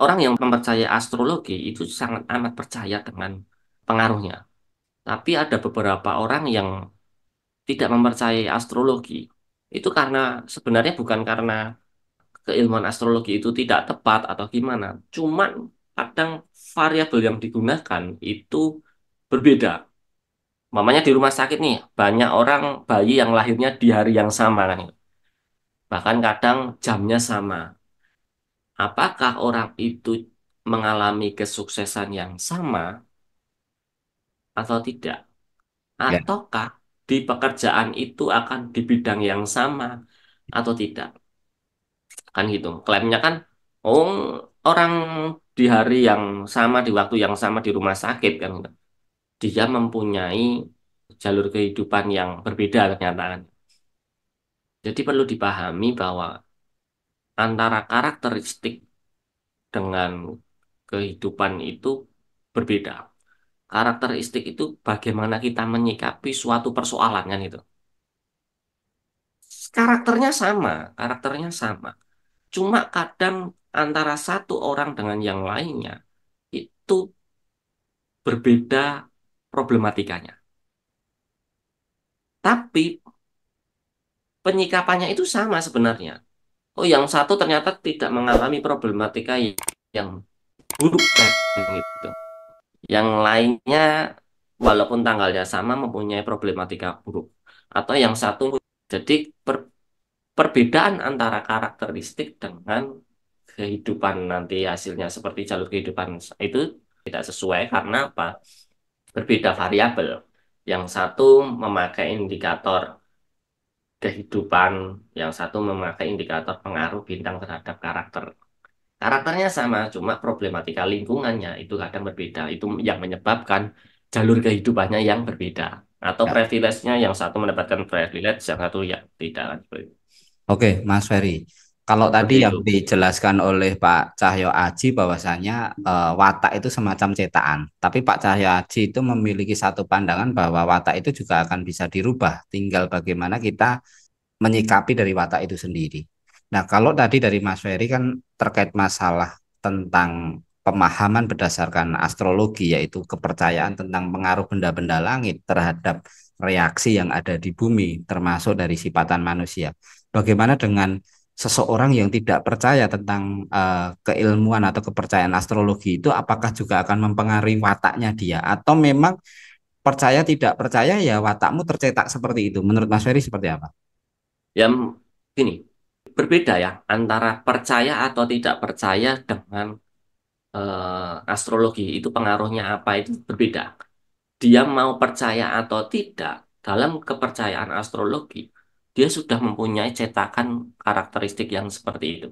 orang yang mempercayai astrologi itu sangat amat percaya dengan pengaruhnya. Tapi ada beberapa orang yang tidak mempercayai astrologi. Itu karena sebenarnya bukan karena keilmuan astrologi itu tidak tepat atau gimana. Cuman kadang variabel yang digunakan itu berbeda. Mamanya di rumah sakit nih, banyak orang bayi yang lahirnya di hari yang sama kan. Bahkan kadang jamnya sama. Apakah orang itu mengalami kesuksesan yang sama atau tidak? Ya, Ataukah di pekerjaan itu akan di bidang yang sama atau tidak? Kan gitu. Klaimnya kan, oh orang di hari yang sama, di waktu yang sama di rumah sakit kan, gitu. Dia mempunyai jalur kehidupan yang berbeda ternyata kan. Jadi perlu dipahami bahwa antara karakteristik dengan kehidupan itu berbeda. Karakteristik itu bagaimana kita menyikapi suatu persoalan kan itu. Karakternya sama. Cuma kadang antara satu orang dengan yang lainnya itu berbeda problematikanya. Tapi penyikapannya itu sama sebenarnya. Oh, yang satu ternyata tidak mengalami problematika yang buruk kan gitu. Yang lainnya walaupun tanggalnya sama mempunyai problematika buruk. Atau yang satu jadi perbedaan antara karakteristik dengan kehidupan nanti hasilnya seperti jalur kehidupan itu tidak sesuai karena apa? Berbeda variabel. Yang satu memakai indikator kehidupan, yang satu memakai indikator pengaruh bintang terhadap karakter. Karakternya sama, cuma problematika lingkungannya itu kadang berbeda. Itu yang menyebabkan jalur kehidupannya yang berbeda. Atau ya. privilege-nya yang satu mendapatkan privilege, yang satu ya tidak. Oke, Mas Ferry. Kalau tadi Seperti yang itu. dijelaskan oleh Pak Cahyo Aji bahwasanya watak itu semacam cetakan, tapi Pak Cahyo Aji itu memiliki satu pandangan bahwa watak itu juga akan bisa dirubah, tinggal bagaimana kita menyikapi dari watak itu sendiri. Nah, kalau tadi dari Mas Ferry kan terkait masalah tentang pemahaman berdasarkan astrologi, yaitu kepercayaan tentang pengaruh benda-benda langit terhadap reaksi yang ada di bumi, termasuk dari sifatan manusia. Bagaimana dengan seseorang yang tidak percaya tentang keilmuan atau kepercayaan astrologi itu, apakah juga akan mempengaruhi wataknya dia, atau memang percaya tidak percaya ya watakmu tercetak seperti itu? Menurut Mas Ferry seperti apa? Yang gini, berbeda ya antara percaya atau tidak percaya dengan astrologi itu pengaruhnya apa itu berbeda. Dia mau percaya atau tidak dalam kepercayaan astrologi, dia sudah mempunyai cetakan karakteristik yang seperti itu.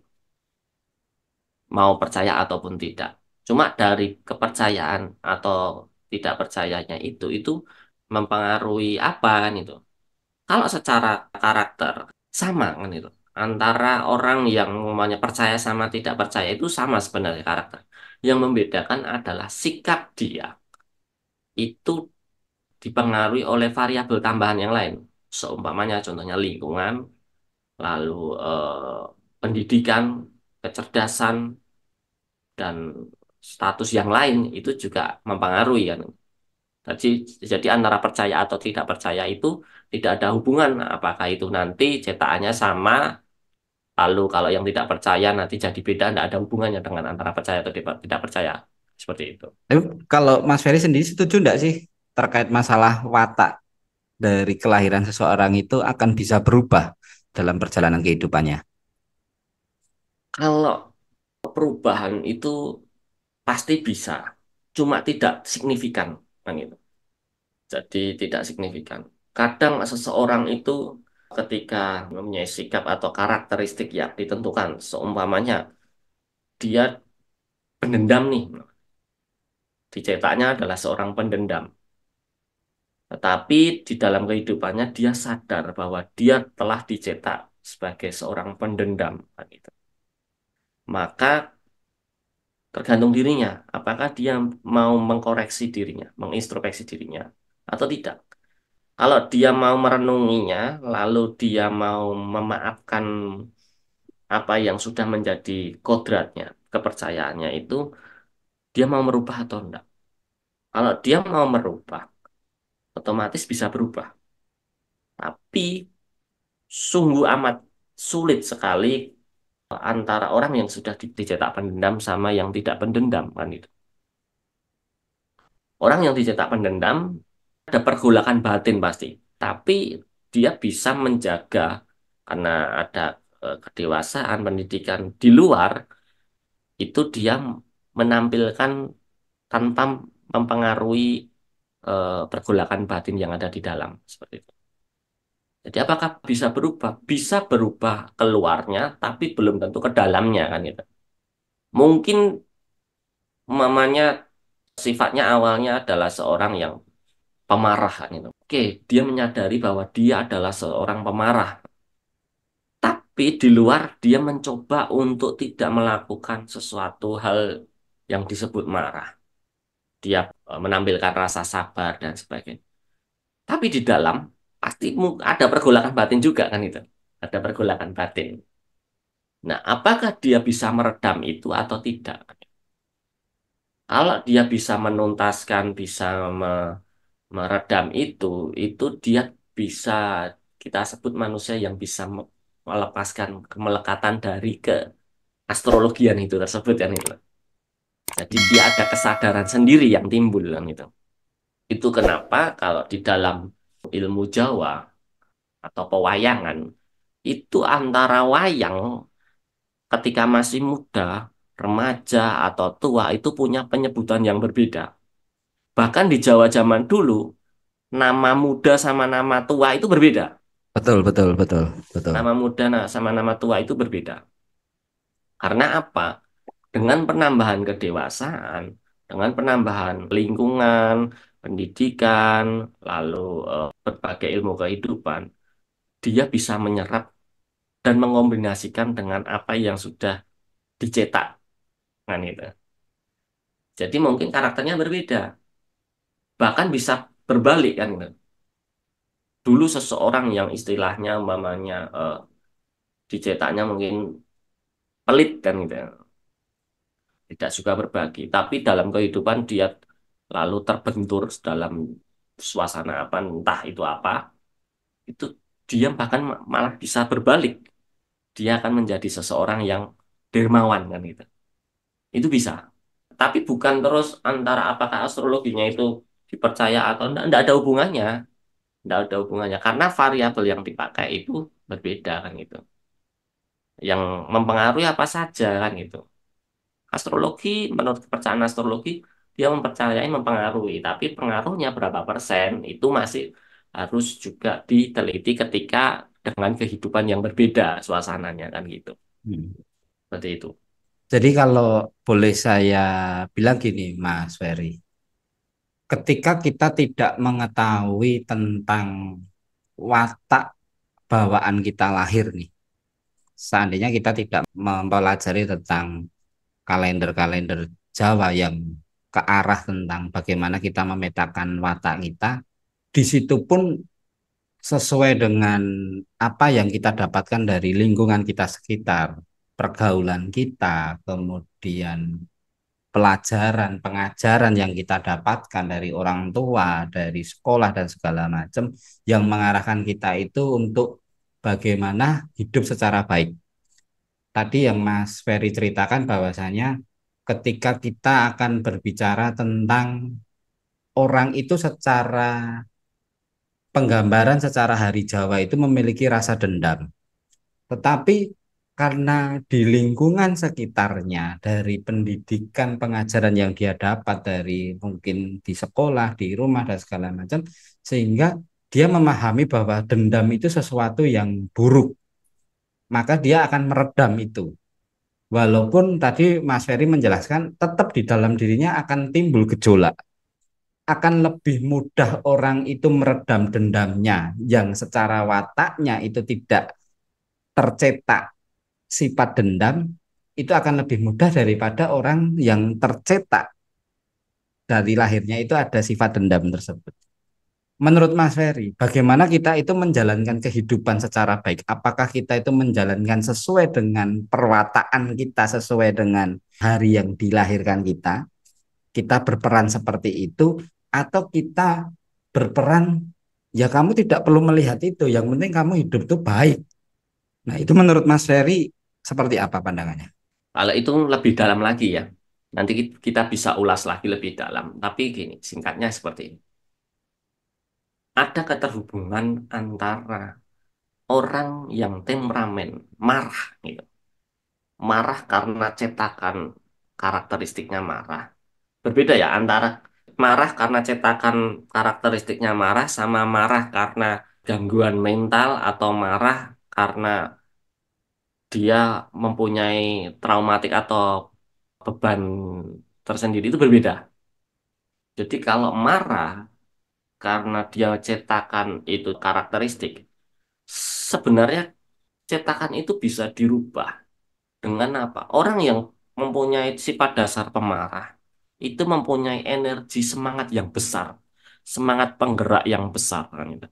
Mau percaya ataupun tidak. Cuma dari kepercayaan atau tidak percayanya itu mempengaruhi apa kan itu. Kalau secara karakter sama kan itu. Antara orang yang umumnya percaya sama tidak percaya itu sama sebenarnya karakter. Yang membedakan adalah sikap dia itu dipengaruhi oleh variabel tambahan yang lain. Seumpamanya contohnya lingkungan, lalu pendidikan, kecerdasan, dan status yang lain itu juga mempengaruhi kan. Jadi, jadi antara percaya atau tidak percaya itu tidak ada hubungan apakah itu nanti cetakannya sama, lalu kalau yang tidak percaya nanti jadi beda, tidak ada hubungannya dengan antara percaya atau tidak percaya. Seperti itu. Tapi kalau Mas Ferry sendiri setuju enggak sih terkait masalah watak dari kelahiran seseorang itu akan bisa berubah dalam perjalanan kehidupannya? Kalau perubahan itu pasti bisa, cuma tidak signifikan kan gitu. Jadi tidak signifikan. kadang seseorang itu ketika mempunyai sikap atau karakteristik yang ditentukan, seumpamanya dia pendendam nih, dicetaknya adalah seorang pendendam. Tetapi di dalam kehidupannya dia sadar bahwa dia telah dicetak sebagai seorang pendendam, kan gitu. Maka tergantung dirinya, apakah dia mau mengkoreksi dirinya, mengintrospeksi dirinya, atau tidak. Kalau dia mau merenunginya, lalu dia mau memaafkan apa yang sudah menjadi kodratnya, kepercayaannya itu, dia mau merubah atau enggak. Kalau dia mau merubah, otomatis bisa berubah. Tapi sungguh amat sulit sekali antara orang yang sudah dicetak pendendam sama yang tidak pendendam kan itu. Orang yang dicetak pendendam ada pergolakan batin pasti, tapi dia bisa menjaga karena ada kedewasaan pendidikan di luar itu dia menampilkan tanpa mempengaruhi pergolakan batin yang ada di dalam seperti itu. Jadi apakah bisa berubah? Bisa berubah keluarnya, tapi belum tentu ke dalamnya kan itu. Mungkin mamanya sifatnya awalnya adalah seorang yang pemarah kan itu. Oke, dia menyadari bahwa dia adalah seorang pemarah, tapi di luar dia mencoba untuk tidak melakukan sesuatu hal yang disebut marah. Dia menampilkan rasa sabar dan sebagainya. Tapi di dalam pasti ada pergolakan batin juga kan itu. Ada pergolakan batin. Nah, apakah dia bisa meredam itu atau tidak? Kalau dia bisa menuntaskan, bisa meredam itu dia bisa kita sebut manusia yang bisa melepaskan kemelekatan dari ke astrologian itu tersebut kan itu. Jadi dia ada kesadaran sendiri yang timbul kan itu. Itu kenapa kalau di dalam ilmu Jawa atau pewayangan itu antara wayang ketika masih muda, remaja atau tua itu punya penyebutan yang berbeda. Bahkan di Jawa zaman dulu, nama muda sama nama tua itu berbeda. Betul, betul, betul, betul. Nama muda sama nama tua itu berbeda. Karena apa? Dengan penambahan kedewasaan, dengan penambahan lingkungan, pendidikan, lalu berbagai ilmu kehidupan, dia bisa menyerap dan mengombinasikan dengan apa yang sudah dicetak kan itu. Jadi mungkin karakternya berbeda, bahkan bisa berbalik kan gitu. Dulu seseorang yang istilahnya umpamanya dicetaknya mungkin pelit kan gitu, tidak suka berbagi, tapi dalam kehidupan dia lalu terbentur dalam suasana apa, entah itu apa, itu dia bahkan malah bisa berbalik, dia akan menjadi seseorang yang dermawan kan gitu. Itu bisa. Tapi bukan terus antara apakah astrologinya itu dipercaya atau enggak ada hubungannya. Enggak ada hubungannya karena variabel yang dipakai itu berbeda kan gitu. Yang mempengaruhi apa saja kan gitu. Astrologi menurut kepercayaan astrologi dia mempercayai mempengaruhi, tapi pengaruhnya berapa persen itu masih harus juga diteliti ketika dengan kehidupan yang berbeda suasananya kan gitu. Hmm. Seperti itu. Jadi kalau boleh saya bilang gini, Mas Ferry, ketika kita tidak mengetahui tentang watak bawaan kita lahir nih, seandainya kita tidak mempelajari tentang kalender-kalender Jawa yang ke arah tentang bagaimana kita memetakan watak kita, di situ pun sesuai dengan apa yang kita dapatkan dari lingkungan kita sekitar, pergaulan kita, kemudian pelajaran, pengajaran yang kita dapatkan dari orang tua, dari sekolah dan segala macam yang mengarahkan kita itu untuk bagaimana hidup secara baik. Tadi yang Mas Ferry ceritakan bahwasanya ketika kita akan berbicara tentang orang itu secara penggambaran secara hari Jawa itu memiliki rasa dendam. Tetapi karena di lingkungan sekitarnya, dari pendidikan, pengajaran yang dia dapat dari mungkin di sekolah, di rumah dan segala macam, sehingga dia memahami bahwa dendam itu sesuatu yang buruk, maka dia akan meredam itu. Walaupun tadi Mas Ferry menjelaskan tetap di dalam dirinya akan timbul gejolak, akan lebih mudah orang itu meredam dendamnya yang secara wataknya itu tidak tercetak sifat dendam, itu akan lebih mudah daripada orang yang tercetak dari lahirnya itu ada sifat dendam tersebut. Menurut Mas Ferry, bagaimana kita itu menjalankan kehidupan secara baik? Apakah kita itu menjalankan sesuai dengan perwataan kita, sesuai dengan hari yang dilahirkan kita berperan seperti itu, atau kita berperan, ya kamu tidak perlu melihat itu, yang penting kamu hidup itu baik. Nah, itu menurut Mas Ferry seperti apa pandangannya? Kalau itu lebih dalam lagi ya. Nanti kita bisa ulas lagi lebih dalam. Tapi gini, singkatnya seperti ini. Ada keterhubungan antara orang yang temperamen, marah gitu. Marah karena cetakan karakteristiknya marah. Berbeda ya antara marah karena cetakan karakteristiknya marah sama marah karena gangguan mental atau marah karena dia mempunyai traumatik atau beban tersendiri itu berbeda. Jadi kalau marah karena dia cetakan itu karakteristik, sebenarnya cetakan itu bisa dirubah dengan apa? Orang yang mempunyai sifat dasar pemarah itu mempunyai energi semangat yang besar, semangat penggerak yang besar kan gitu.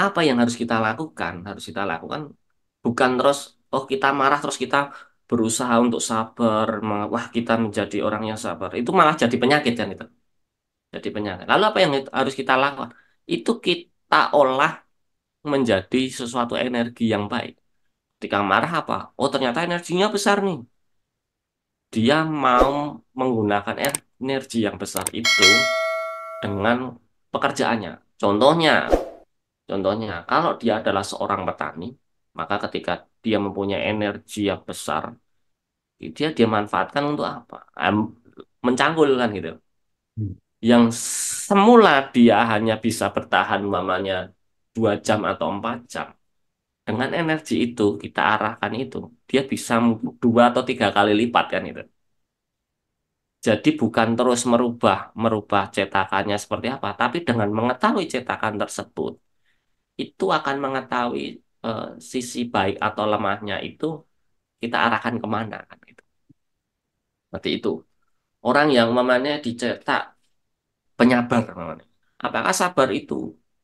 Apa yang harus kita lakukan? Harus kita lakukan bukan terus oh kita marah terus kita berusaha untuk sabar, wah kita menjadi orang yang sabar. Itu malah jadi penyakit kan itu. Jadi penyakit. Lalu apa yang harus kita lakukan? Itu kita olah menjadi sesuatu energi yang baik. Ketika marah apa? Oh ternyata energinya besar nih. Dia mau menggunakan energi yang besar itu dengan pekerjaannya. Contohnya, kalau dia adalah seorang petani, maka ketika dia mempunyai energi yang besar, dia manfaatkan untuk apa? Mencangkul kan gitu. Hmm. Yang semula dia hanya bisa bertahan umpamanya 2 jam atau 4 jam. Dengan energi itu kita arahkan itu, dia bisa 2 atau 3 kali lipat kan itu. Jadi bukan terus merubah merubah cetakannya seperti apa, tapi dengan mengetahui cetakan tersebut, itu akan mengetahui sisi baik atau lemahnya itu kita arahkan kemana kan gitu. Seperti itu. Orang yang mamanya dicetak penyabar namanya. Apakah sabar itu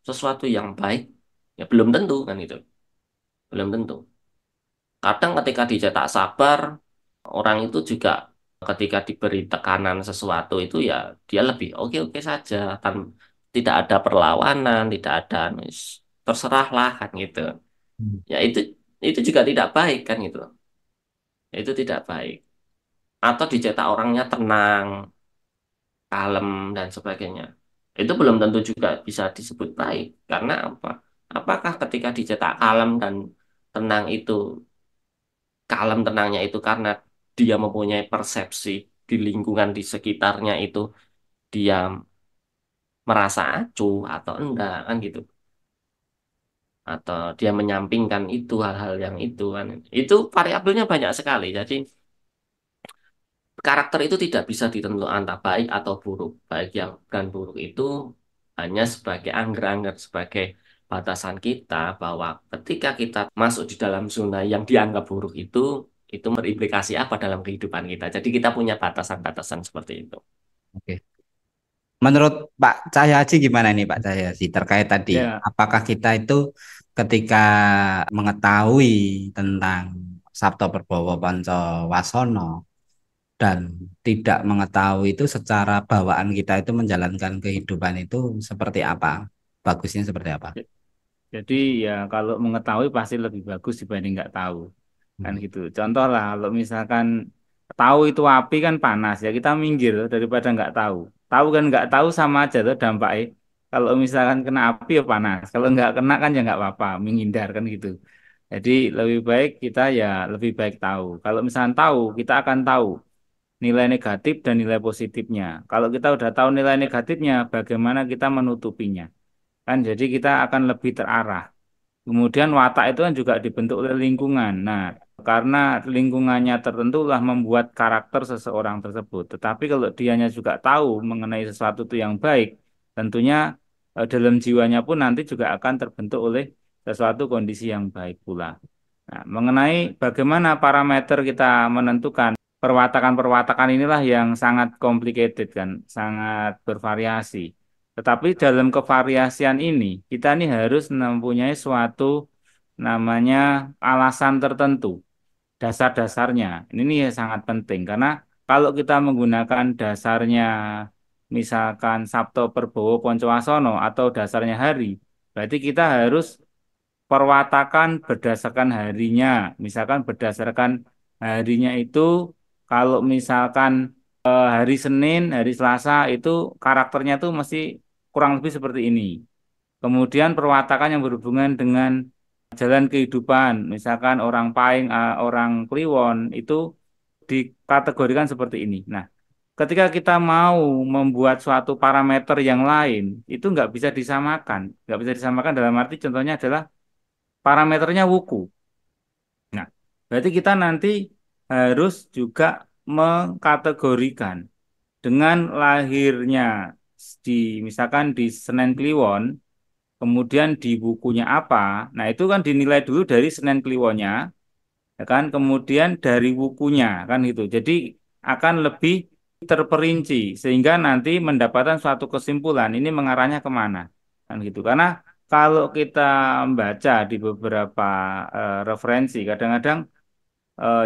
sesuatu yang baik? Ya belum tentu kan itu. Belum tentu. Kadang ketika dicetak sabar, orang itu juga ketika diberi tekanan sesuatu itu ya dia lebih oke-oke saja tidak ada perlawanan, tidak ada terserahlah kan gitu. Hmm. Ya itu juga tidak baik kan gitu. Itu tidak baik. Atau dicetak orangnya tenang, kalem dan sebagainya. Itu belum tentu juga bisa disebut baik. Karena apa? Apakah ketika dicetak kalem dan tenang itu, kalem tenangnya itu karena dia mempunyai persepsi di lingkungan di sekitarnya itu dia merasa acuh atau enggak kan gitu. Atau dia menyampingkan itu hal-hal yang itu kan. Itu variabelnya banyak sekali. Jadi karakter itu tidak bisa ditentukan antara baik atau buruk. Baik yang dan buruk itu hanya sebagai angger-angger, sebagai batasan kita bahwa ketika kita masuk di dalam zona yang dianggap buruk itu berimplikasi apa dalam kehidupan kita. Jadi kita punya batasan-batasan seperti itu. Oke. Menurut Pak Cahyaji gimana nih Pak Cahyaji terkait tadi? Ya, Apakah kita itu ketika mengetahui tentang Sabto Perbowo Panca Wasono dan tidak mengetahui itu secara bawaan kita itu menjalankan kehidupan itu seperti apa? Bagusnya seperti apa? jadi ya kalau mengetahui pasti lebih bagus dibanding nggak tahu. Kan Hmm. gitu. Contoh lah, kalau misalkan tahu itu api kan panas ya kita minggir daripada nggak tahu. Tahu kan nggak tahu sama aja tuh dampaknya. Kalau misalkan kena api ya panas, kalau nggak kena kan ya nggak apa-apa, menghindar kan gitu. Jadi lebih baik kita ya lebih baik tahu. Kalau misalkan tahu, kita akan tahu nilai negatif dan nilai positifnya. Kalau kita udah tahu nilai negatifnya, bagaimana kita menutupinya. kan jadi kita akan lebih terarah. Kemudian watak itu kan juga dibentuk oleh lingkungan. Nah, karena lingkungannya tertentulah membuat karakter seseorang tersebut. Tetapi kalau dianya juga tahu mengenai sesuatu itu yang baik, tentunya dalam jiwanya pun nanti juga akan terbentuk oleh sesuatu kondisi yang baik pula. Nah, mengenai bagaimana parameter kita menentukan perwatakan-perwatakan inilah yang sangat complicated kan, sangat bervariasi. Tetapi dalam kevariasian ini, kita ini harus mempunyai suatu namanya alasan tertentu, dasar-dasarnya. Ini ya sangat penting karena kalau kita menggunakan dasarnya misalkan Sabto Perbowo Poncowasono atau dasarnya hari, berarti kita harus perwatakan berdasarkan harinya. Misalkan berdasarkan harinya itu kalau misalkan hari Senin, hari Selasa itu karakternya tuh mesti kurang lebih seperti ini. Kemudian perwatakan yang berhubungan dengan jalan kehidupan, misalkan orang Paying, orang Kliwon itu dikategorikan seperti ini. Nah, ketika kita mau membuat suatu parameter yang lain, itu nggak bisa disamakan dalam arti contohnya adalah parameternya wuku. Nah, berarti kita nanti harus juga mengkategorikan dengan lahirnya di misalkan di Senen Kliwon, kemudian di bukunya apa. Nah, itu kan dinilai dulu dari Senen Kliwonnya, ya kan? Kemudian dari bukunya, kan gitu. Jadi akan lebih terperinci sehingga nanti mendapatkan suatu kesimpulan ini mengarahnya kemana, kan gitu. Karena kalau kita membaca di beberapa referensi, kadang-kadang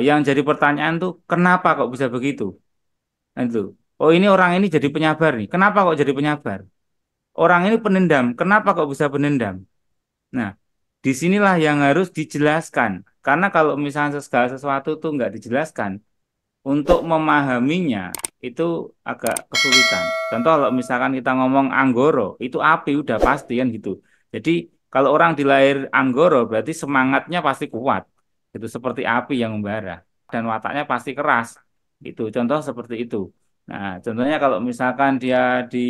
yang jadi pertanyaan tuh kenapa kok bisa begitu? Kan itu. Oh ini orang ini jadi penyabar nih. Kenapa kok jadi penyabar? Orang ini penendam. Kenapa kok bisa penendam? Nah, disinilah yang harus dijelaskan. Karena kalau misalnya segala sesuatu tuh nggak dijelaskan, untuk memahaminya itu agak kesulitan. Contoh kalau misalkan kita ngomong Anggoro, itu api udah pasti kan gitu. Jadi kalau orang dilahir Anggoro berarti semangatnya pasti kuat. Itu seperti api yang membara dan wataknya pasti keras. Itu contoh seperti itu. Nah, contohnya kalau misalkan dia di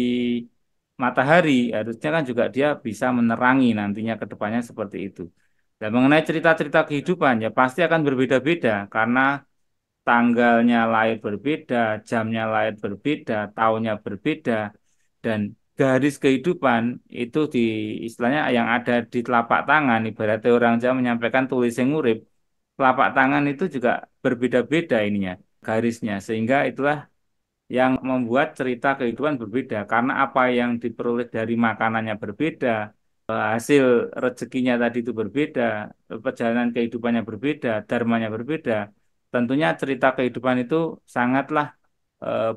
matahari, harusnya kan juga dia bisa menerangi nantinya ke depannya seperti itu. Dan mengenai cerita-cerita kehidupan ya pasti akan berbeda-beda karena tanggalnya lahir berbeda, jamnya lahir berbeda, tahunnya berbeda, dan garis kehidupan itu di istilahnya yang ada di telapak tangan, ibaratnya orang Jawa menyampaikan tulis yang urip, telapak tangan itu juga berbeda-beda ininya, garisnya, sehingga itulah yang membuat cerita kehidupan berbeda, karena apa yang diperoleh dari makanannya berbeda, hasil rezekinya tadi itu berbeda, perjalanan kehidupannya berbeda, dharmanya berbeda. Tentunya cerita kehidupan itu sangatlah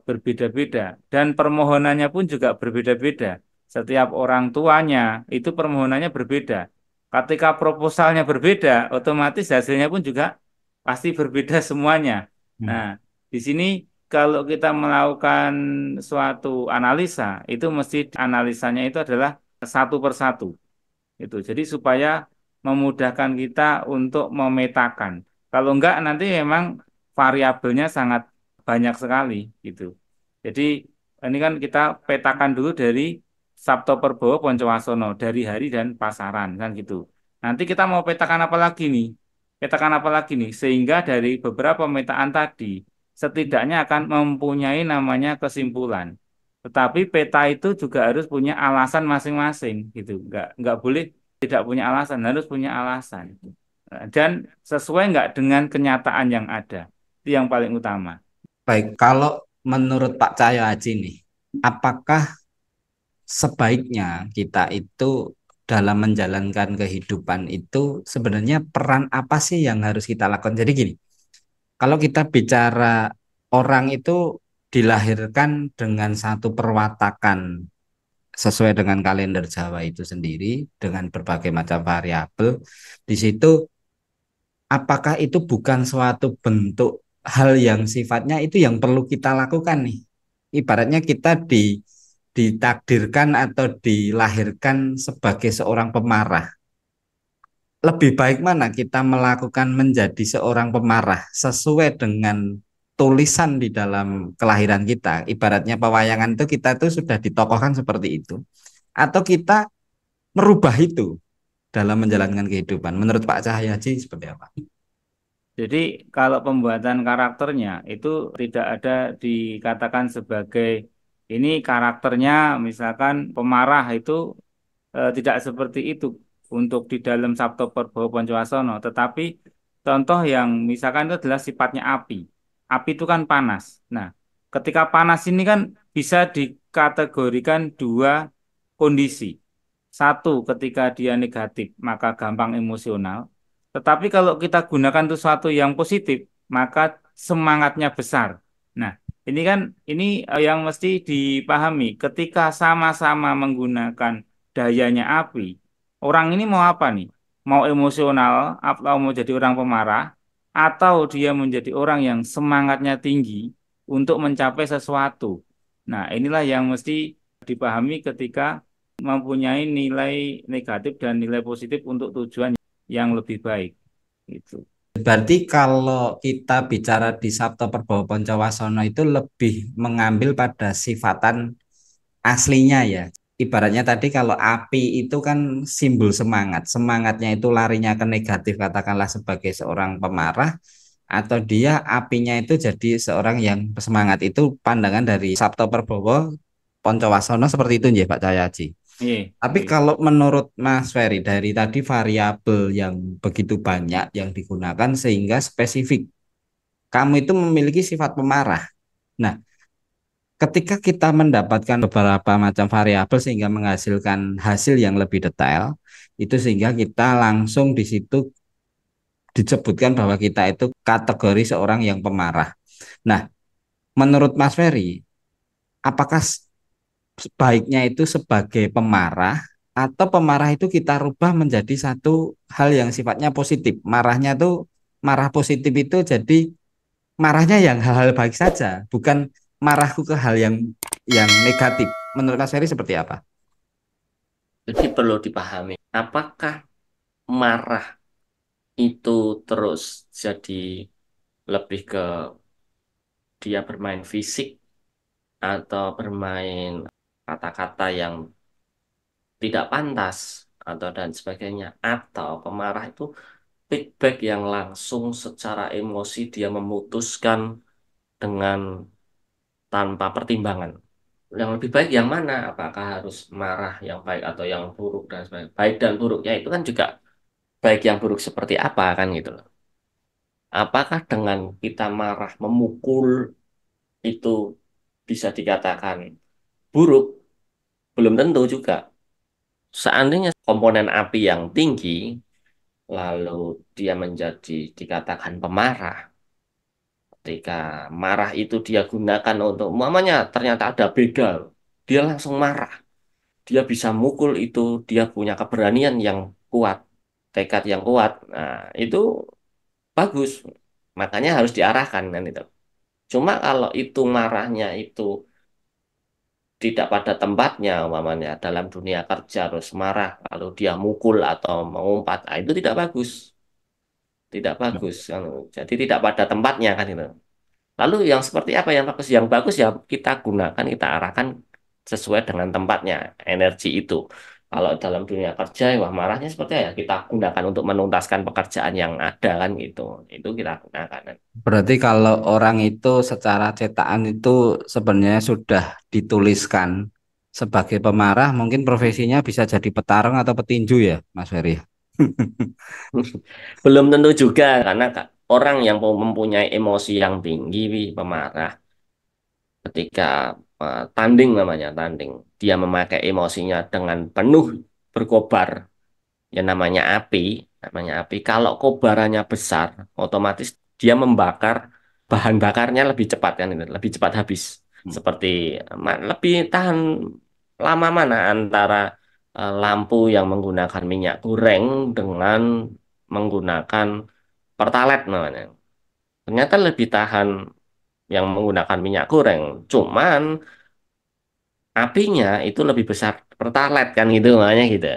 berbeda-beda dan permohonannya pun juga berbeda-beda. Setiap orang tuanya itu permohonannya berbeda. Ketika proposalnya berbeda, otomatis hasilnya pun juga pasti berbeda semuanya. Nah, di sini kalau kita melakukan suatu analisa, itu mesti analisanya itu adalah satu persatu. Itu. Jadi supaya memudahkan kita untuk memetakan. Kalau enggak nanti memang variabelnya sangat banyak sekali gitu. Jadi ini kan kita petakan dulu dari Sabto Perbowo Poncowasono dari hari dan pasaran kan gitu. Nanti kita mau petakan apa lagi nih? Petakan apa lagi nih? Sehingga dari beberapa pemetaan tadi setidaknya akan mempunyai namanya kesimpulan. Tetapi peta itu juga harus punya alasan masing-masing gitu. Enggak boleh tidak punya alasan, harus punya alasan. Dan sesuai enggak dengan kenyataan yang ada. Itu yang paling utama. Baik, kalau menurut Pak Cahyo Haji nih, apakah sebaiknya kita itu dalam menjalankan kehidupan itu sebenarnya peran apa sih yang harus kita lakukan? Jadi gini, kalau kita bicara orang itu dilahirkan dengan satu perwatakan sesuai dengan kalender Jawa itu sendiri dengan berbagai macam variabel, di situ apakah itu bukan suatu bentuk hal yang sifatnya itu yang perlu kita lakukan nih? Ibaratnya kita ditakdirkan atau dilahirkan sebagai seorang pemarah. Lebih baik mana kita melakukan menjadi seorang pemarah sesuai dengan tulisan di dalam kelahiran kita. Ibaratnya pewayangan itu kita tuh sudah ditokohkan seperti itu. Atau kita merubah itu dalam menjalankan kehidupan. Menurut Pak Cahyaji seperti apa? Jadi kalau pembuatan karakternya itu tidak ada dikatakan sebagai ini karakternya misalkan pemarah itu tidak seperti itu untuk di dalam Sabto Perbawa Pancawasono. Tetapi contoh yang misalkan itu adalah sifatnya api. Api itu kan panas. Nah, ketika panas ini kan bisa dikategorikan dua kondisi. Satu, ketika dia negatif, maka gampang emosional. Tetapi kalau kita gunakan sesuatu yang positif, maka semangatnya besar. Nah, ini kan yang mesti dipahami. Ketika sama-sama menggunakan dayanya api, orang ini mau apa nih? Mau emosional atau mau jadi orang pemarah, atau dia menjadi orang yang semangatnya tinggi untuk mencapai sesuatu. Nah, inilah yang mesti dipahami ketika mempunyai nilai negatif dan nilai positif untuk tujuan yang lebih baik. Gitu. Berarti kalau kita bicara di Sabto Perbawa Pancawasono itu lebih mengambil pada sifatan aslinya ya. Ibaratnya tadi kalau api itu kan simbol semangat. Semangatnya itu larinya ke negatif katakanlah sebagai seorang pemarah atau dia apinya itu jadi seorang yang semangat. Itu pandangan dari Sabto Perbawa Pancawasono seperti itu ya Pak Cahyaji. Iya, Tapi iya. kalau menurut Mas Ferry dari tadi variabel yang begitu banyak yang digunakan sehingga spesifik kamu itu memiliki sifat pemarah. Nah, ketika kita mendapatkan beberapa macam variabel sehingga menghasilkan hasil yang lebih detail, itu sehingga kita langsung di situ disebutkan bahwa kita itu kategori seorang yang pemarah. Nah, menurut Mas Ferry, apakah baiknya itu sebagai pemarah atau pemarah itu kita rubah menjadi satu hal yang sifatnya positif. Marahnya tuh marah positif itu jadi marahnya yang hal-hal baik saja, bukan marahku ke hal yang negatif. Menurut Mas Ferry seperti apa? Jadi perlu dipahami, apakah marah itu terus jadi lebih ke dia bermain fisik atau bermain kata-kata yang tidak pantas atau dan sebagainya, atau pemarah itu feedback yang langsung secara emosi dia memutuskan dengan tanpa pertimbangan. Yang lebih baik yang mana? Apakah harus marah yang baik atau yang buruk dan sebagainya. Baik dan buruknya itu kan juga baik yang buruk seperti apa kan gitu loh. Apakah dengan kita marah memukul itu bisa dikatakan buruk? Belum tentu juga. Seandainya komponen api yang tinggi, lalu dia menjadi dikatakan pemarah. Ketika marah itu dia gunakan untuk, umpamanya ternyata ada begal, dia langsung marah. Dia bisa mukul itu, dia punya keberanian yang kuat, tekad yang kuat. Nah, itu bagus. Makanya harus diarahkan kan itu. Cuma kalau itu marahnya itu tidak pada tempatnya, umpamanya dalam dunia kerja harus marah, lalu dia mukul atau mengumpat, nah, itu tidak bagus, tidak bagus. Kan. Jadi tidak pada tempatnya kan itu. Lalu yang seperti apa yang bagus? Yang bagus ya kita gunakan, kita arahkan sesuai dengan tempatnya energi itu. Kalau dalam dunia kerja, wah marahnya seperti apa ya kita gunakan untuk menuntaskan pekerjaan yang ada kan gitu. Itu kita gunakan. Berarti kalau orang itu secara cetakan itu sebenarnya sudah dituliskan sebagai pemarah, mungkin profesinya bisa jadi petarung atau petinju ya, Mas Ferry. Belum tentu juga karena orang yang mempunyai emosi yang tinggi, pemarah, ketika tanding namanya tanding, dia memakai emosinya dengan penuh berkobar, yang namanya api. Kalau kobarannya besar, otomatis dia membakar bahan bakarnya lebih cepat kan, itu, lebih cepat habis. Seperti lebih tahan lama mana antara lampu yang menggunakan minyak goreng dengan menggunakan pertalite namanya. Ternyata lebih tahan yang menggunakan minyak goreng. Cuman apinya itu lebih besar pertalite kan gitu makanya gitu.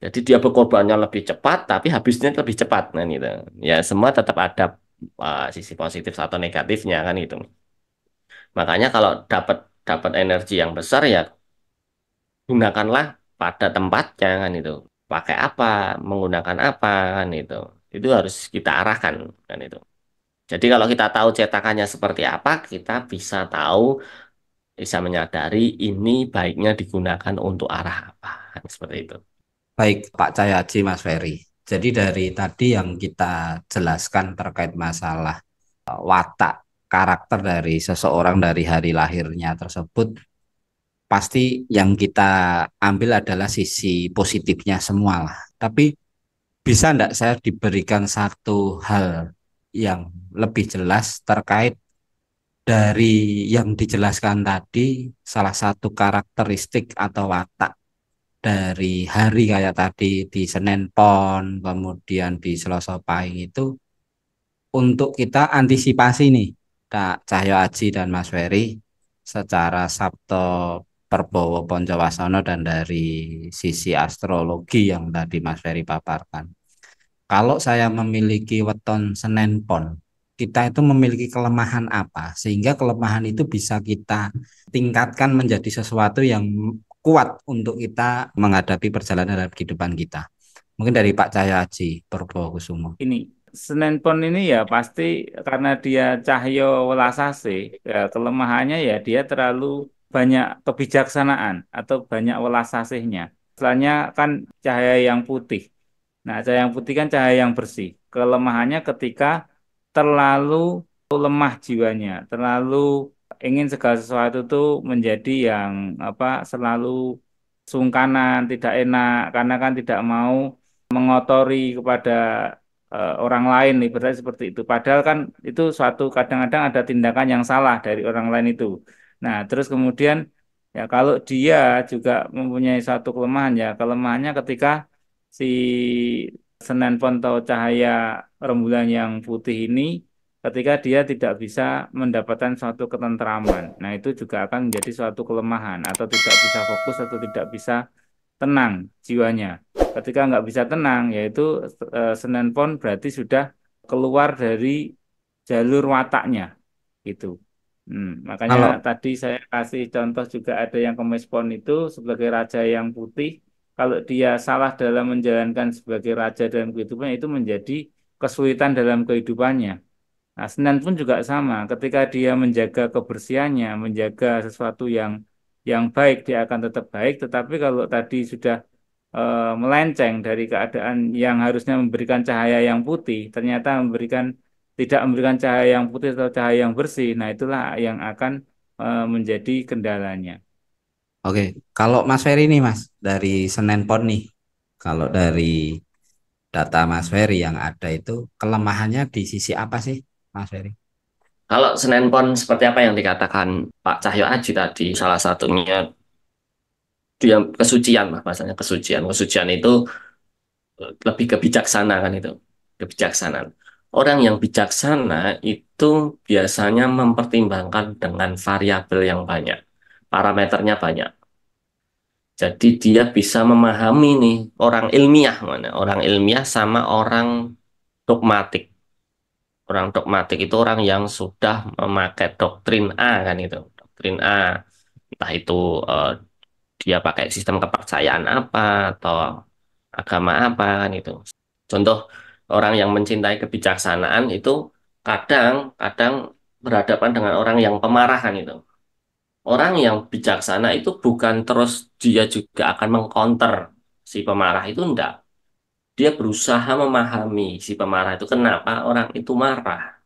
Jadi dia berkorbannya lebih cepat tapi habisnya lebih cepat kan gitu. Ya semua tetap ada sisi positif atau negatifnya kan itu. Makanya kalau dapat dapat energi yang besar ya gunakanlah pada tempatnya kan itu. Pakai apa, menggunakan apa kan itu. Itu harus kita arahkan kan itu. Jadi kalau kita tahu cetakannya seperti apa, kita bisa tahu, bisa menyadari ini baiknya digunakan untuk arah apa. Kan seperti itu. Baik, Pak Cahyadi, Mas Ferry. Jadi dari tadi yang kita jelaskan terkait masalah watak karakter dari seseorang dari hari lahirnya tersebut, pasti yang kita ambil adalah sisi positifnya semua lah. Tapi bisa enggak saya diberikan satu hal yang lebih jelas terkait dari yang dijelaskan tadi, salah satu karakteristik atau watak dari hari kayak tadi di Senen Pon, kemudian di Selasa Pahing itu untuk kita antisipasi nih, Kak Cahyo Aji dan Mas Ferry secara Sabto Perbowo Poncowasono dan dari sisi astrologi yang tadi Mas Ferry paparkan. Kalau saya memiliki weton Senen Pon, kita itu memiliki kelemahan apa sehingga kelemahan itu bisa kita tingkatkan menjadi sesuatu yang kuat untuk kita menghadapi perjalanan dalam kehidupan kita. Mungkin dari Pak Cahyo Aji Purbokusumo. Ini Senen Pon ini ya pasti karena dia Cahyo Welasase, ya, kelemahannya ya dia terlalu banyak kebijaksanaan atau banyak welasasehnya. Istilahnya kan cahaya yang putih. Nah, cahaya yang putih kan cahaya yang bersih. Kelemahannya ketika terlalu lemah jiwanya, terlalu ingin segala sesuatu tuh menjadi yang apa selalu sungkanan, tidak enak karena kan tidak mau mengotori kepada orang lain, ibaratnya seperti itu. Padahal kan itu suatu kadang-kadang ada tindakan yang salah dari orang lain itu. Nah, terus kemudian ya kalau dia juga mempunyai suatu kelemahan ya, kelemahannya ketika si Senen Pantau cahaya rembulan yang putih ini ketika dia tidak bisa mendapatkan suatu ketentraman. Nah, itu juga akan menjadi suatu kelemahan atau tidak bisa fokus atau tidak bisa tenang jiwanya. Ketika nggak bisa tenang, yaitu Senen Pon berarti sudah keluar dari jalur wataknya, gitu. Makanya Kalau tadi saya kasih contoh juga ada yang Kemis Pon itu sebagai raja yang putih. Kalau dia salah dalam menjalankan sebagai raja dalam kehidupan itu menjadi kesulitan dalam kehidupannya. Nah, Senen pun juga sama. Ketika dia menjaga kebersihannya, menjaga sesuatu yang baik, dia akan tetap baik. Tetapi kalau tadi sudah melenceng dari keadaan yang harusnya memberikan cahaya yang putih, ternyata tidak memberikan cahaya yang putih atau cahaya yang bersih. Nah, itulah yang akan menjadi kendalanya. oke, kalau Mas Ferry nih Mas dari Senen Pon nih, kalau dari data Mas Ferry yang ada itu kelemahannya di sisi apa sih Mas Ferry? Kalau Senen Pon seperti apa yang dikatakan Pak Cahyo Aji tadi, salah satunya dia kesucian lah bahasanya kesucian. Kesucian itu lebih kebijaksana kan itu, kebijaksanaan. Orang yang bijaksana itu biasanya mempertimbangkan dengan variabel yang banyak, parameternya banyak. Jadi dia bisa memahami nih orang ilmiah mana, orang ilmiah sama orang dogmatik. Orang dogmatik itu orang yang sudah memakai doktrin A kan itu, doktrin A. Entah itu eh, dia pakai sistem kepercayaan apa atau agama apa kan itu. Contoh orang yang mencintai kebijaksanaan itu kadang-kadang berhadapan dengan orang yang pemarah kan itu. Orang yang bijaksana itu bukan terus dia juga akan mengcounter si pemarah itu enggak. Dia berusaha memahami si pemarah itu kenapa orang itu marah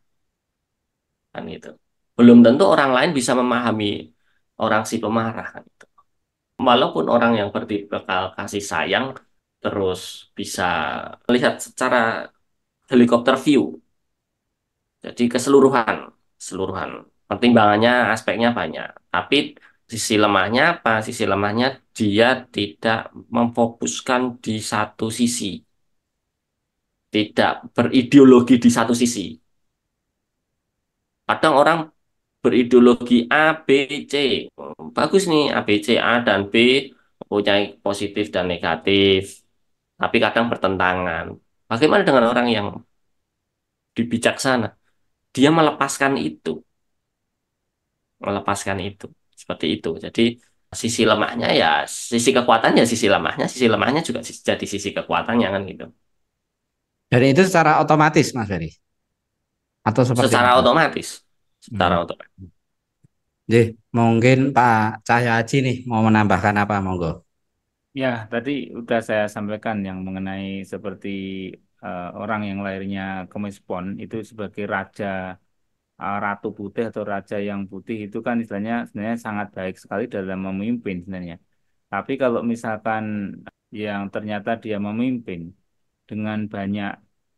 kan itu. Belum tentu orang lain bisa memahami orang si pemarah kan itu. Walaupun orang yang berbekal kasih sayang terus bisa melihat secara helikopter view. Jadi keseluruhan, keseluruhan. Pertimbangannya aspeknya banyak. Tapi sisi lemahnya apa? Sisi lemahnya dia tidak memfokuskan di satu sisi. Tidak berideologi di satu sisi. Kadang orang berideologi A, B, C. Bagus nih A, B, C, A dan B mempunyai positif dan negatif. Tapi kadang bertentangan. Bagaimana dengan orang yang bijaksana? Dia melepaskan itu seperti itu. Jadi Sisi lemahnya ya sisi kekuatannya, sisi lemahnya juga jadi sisi kekuatannya kan gitu. Jadi itu secara otomatis Mas Ferry atau seperti Secara apa? otomatis, secara Hmm. otomatis. Jadi mungkin Pak Cahyo Haji nih mau menambahkan apa monggo. Ya, tadi udah saya sampaikan yang mengenai seperti orang yang lahirnya Kemis Pon itu sebagai raja, ratu putih atau raja yang putih itu kan istilahnya sebenarnya sangat baik sekali dalam memimpin sebenarnya. Tapi kalau misalkan yang ternyata dia memimpin dengan banyak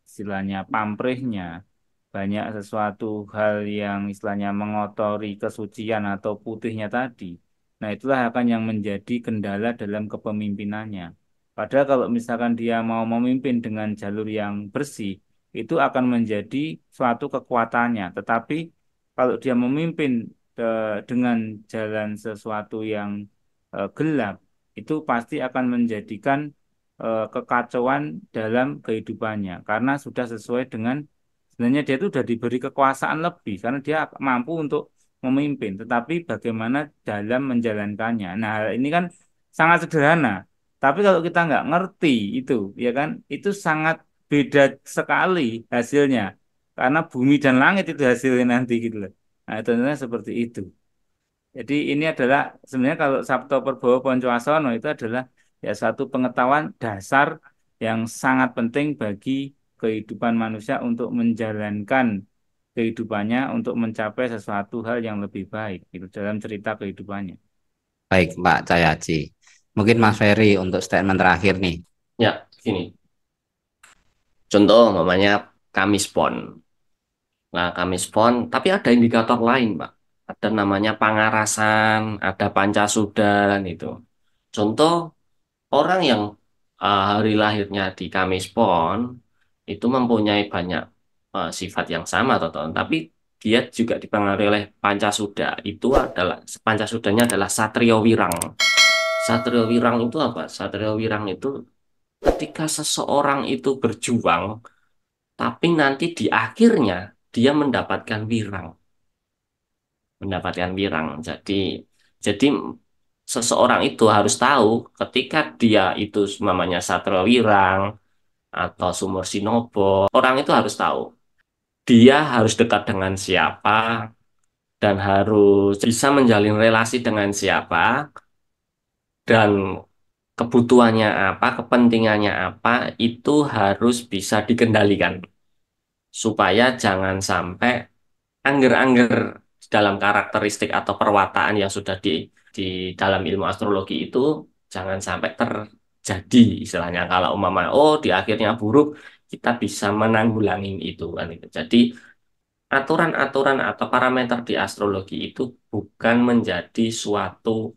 istilahnya pamrihnya, banyak sesuatu hal yang istilahnya mengotori kesucian atau putihnya tadi. Nah, itulah akan yang menjadi kendala dalam kepemimpinannya. Padahal kalau misalkan dia mau memimpin dengan jalur yang bersih, itu akan menjadi suatu kekuatannya. Tetapi kalau dia memimpin dengan jalan sesuatu yang gelap, itu pasti akan menjadikan kekacauan dalam kehidupannya karena sudah sesuai dengan sebenarnya dia itu sudah diberi kekuasaan lebih karena dia mampu untuk memimpin, tetapi bagaimana dalam menjalankannya. Nah, hal ini kan sangat sederhana. Tapi kalau kita nggak ngerti itu, ya kan, itu sangat beda sekali hasilnya. Karena bumi dan langit itu hasilnya nanti gitu loh. Nah, tentunya seperti itu. Jadi ini adalah sebenarnya kalau Sabto Perbowo Poncowasana itu adalah ya satu pengetahuan dasar yang sangat penting bagi kehidupan manusia untuk menjalankan kehidupannya untuk mencapai sesuatu hal yang lebih baik itu dalam cerita kehidupannya. Baik Pak Cahyo Haji. Mungkin Mas Ferry untuk statement terakhir nih. Ya, gini. Contoh namanya Kamis Pon. Nah, Kamis Pon, tapi ada indikator lain, Pak. Ada namanya pangarasan, ada Pancasudan itu. Contoh orang yang hari lahirnya di Kamis Pon itu mempunyai banyak sifat yang sama, teman-teman. Tapi dia juga dipengaruhi oleh Pancasuda. Itu adalah Pancasudanya adalah Satrio Wirang. Satrio Wirang itu apa? Satrio Wirang itu ketika seseorang itu berjuang, tapi nanti di akhirnya dia mendapatkan wirang. Jadi seseorang itu harus tahu ketika dia itu namanya Satrio Wirang atau Sumur Sinobo, orang itu harus tahu dia harus dekat dengan siapa dan harus bisa menjalin relasi dengan siapa dan kebutuhannya apa, kepentingannya apa, itu harus bisa dikendalikan supaya jangan sampai angger-angger dalam karakteristik atau perwataan yang sudah di dalam ilmu astrologi itu jangan sampai terjadi istilahnya kalau umpama oh di akhirnya buruk kita bisa menanggulangi itu kan itu. Jadi aturan-aturan atau parameter di astrologi itu bukan menjadi suatu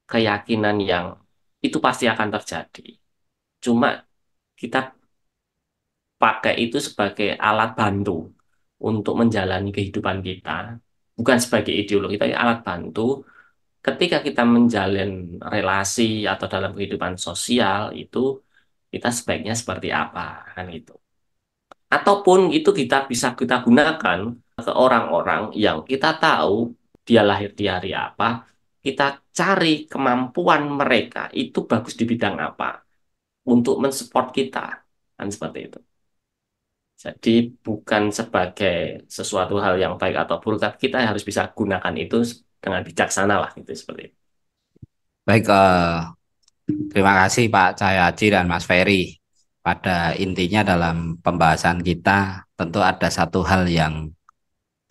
keyakinan yang itu pasti akan terjadi. Cuma kita pakai itu sebagai alat bantu untuk menjalani kehidupan kita, bukan sebagai ideologi, tapi alat bantu ketika kita menjalin relasi atau dalam kehidupan sosial itu kita sebaiknya seperti apa kan itu. Ataupun itu kita gunakan ke orang-orang yang kita tahu dia lahir di hari apa, kita cari kemampuan mereka itu bagus di bidang apa untuk mensupport kita kan seperti itu. Jadi bukan sebagai sesuatu hal yang baik atau buruk, tapi kita harus bisa gunakan itu dengan bijaksana lah itu seperti itu. Baik, terima kasih Pak Cahyo Haji dan Mas Ferry. Pada intinya dalam pembahasan kita tentu ada satu hal yang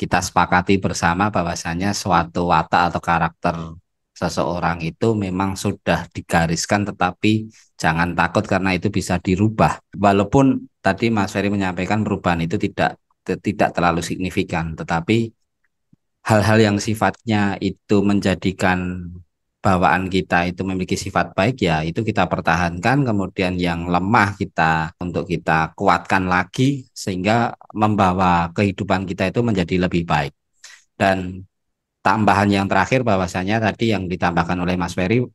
kita sepakati bersama bahwasanya suatu watak atau karakter seseorang itu memang sudah digariskan tetapi jangan takut karena itu bisa dirubah. Walaupun tadi Mas Ferry menyampaikan perubahan itu tidak terlalu signifikan, tetapi hal-hal yang sifatnya itu menjadikan bawaan kita itu memiliki sifat baik ya itu kita pertahankan, kemudian yang lemah kita kuatkan lagi sehingga membawa kehidupan kita itu menjadi lebih baik. Dan tambahan yang terakhir bahwasanya tadi yang ditambahkan oleh Mas Ferry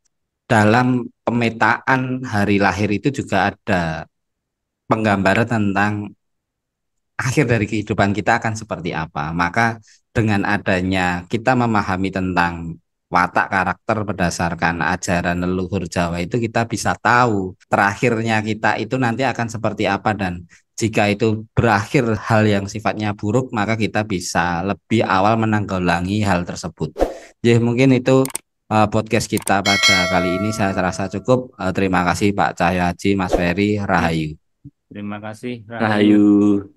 dalam pemetaan hari lahir itu juga ada penggambaran tentang akhir dari kehidupan kita akan seperti apa. Maka dengan adanya kita memahami tentang watak karakter berdasarkan ajaran leluhur Jawa itu kita bisa tahu terakhirnya kita itu nanti akan seperti apa, dan jika itu berakhir hal yang sifatnya buruk maka kita bisa lebih awal menanggulangi hal tersebut. Jadi mungkin itu podcast kita pada kali ini saya rasa cukup. Terima kasih Pak Cahyo Haji, Mas Ferry, Ya, Rahayu. terima kasih, Rahayu. Rahayu.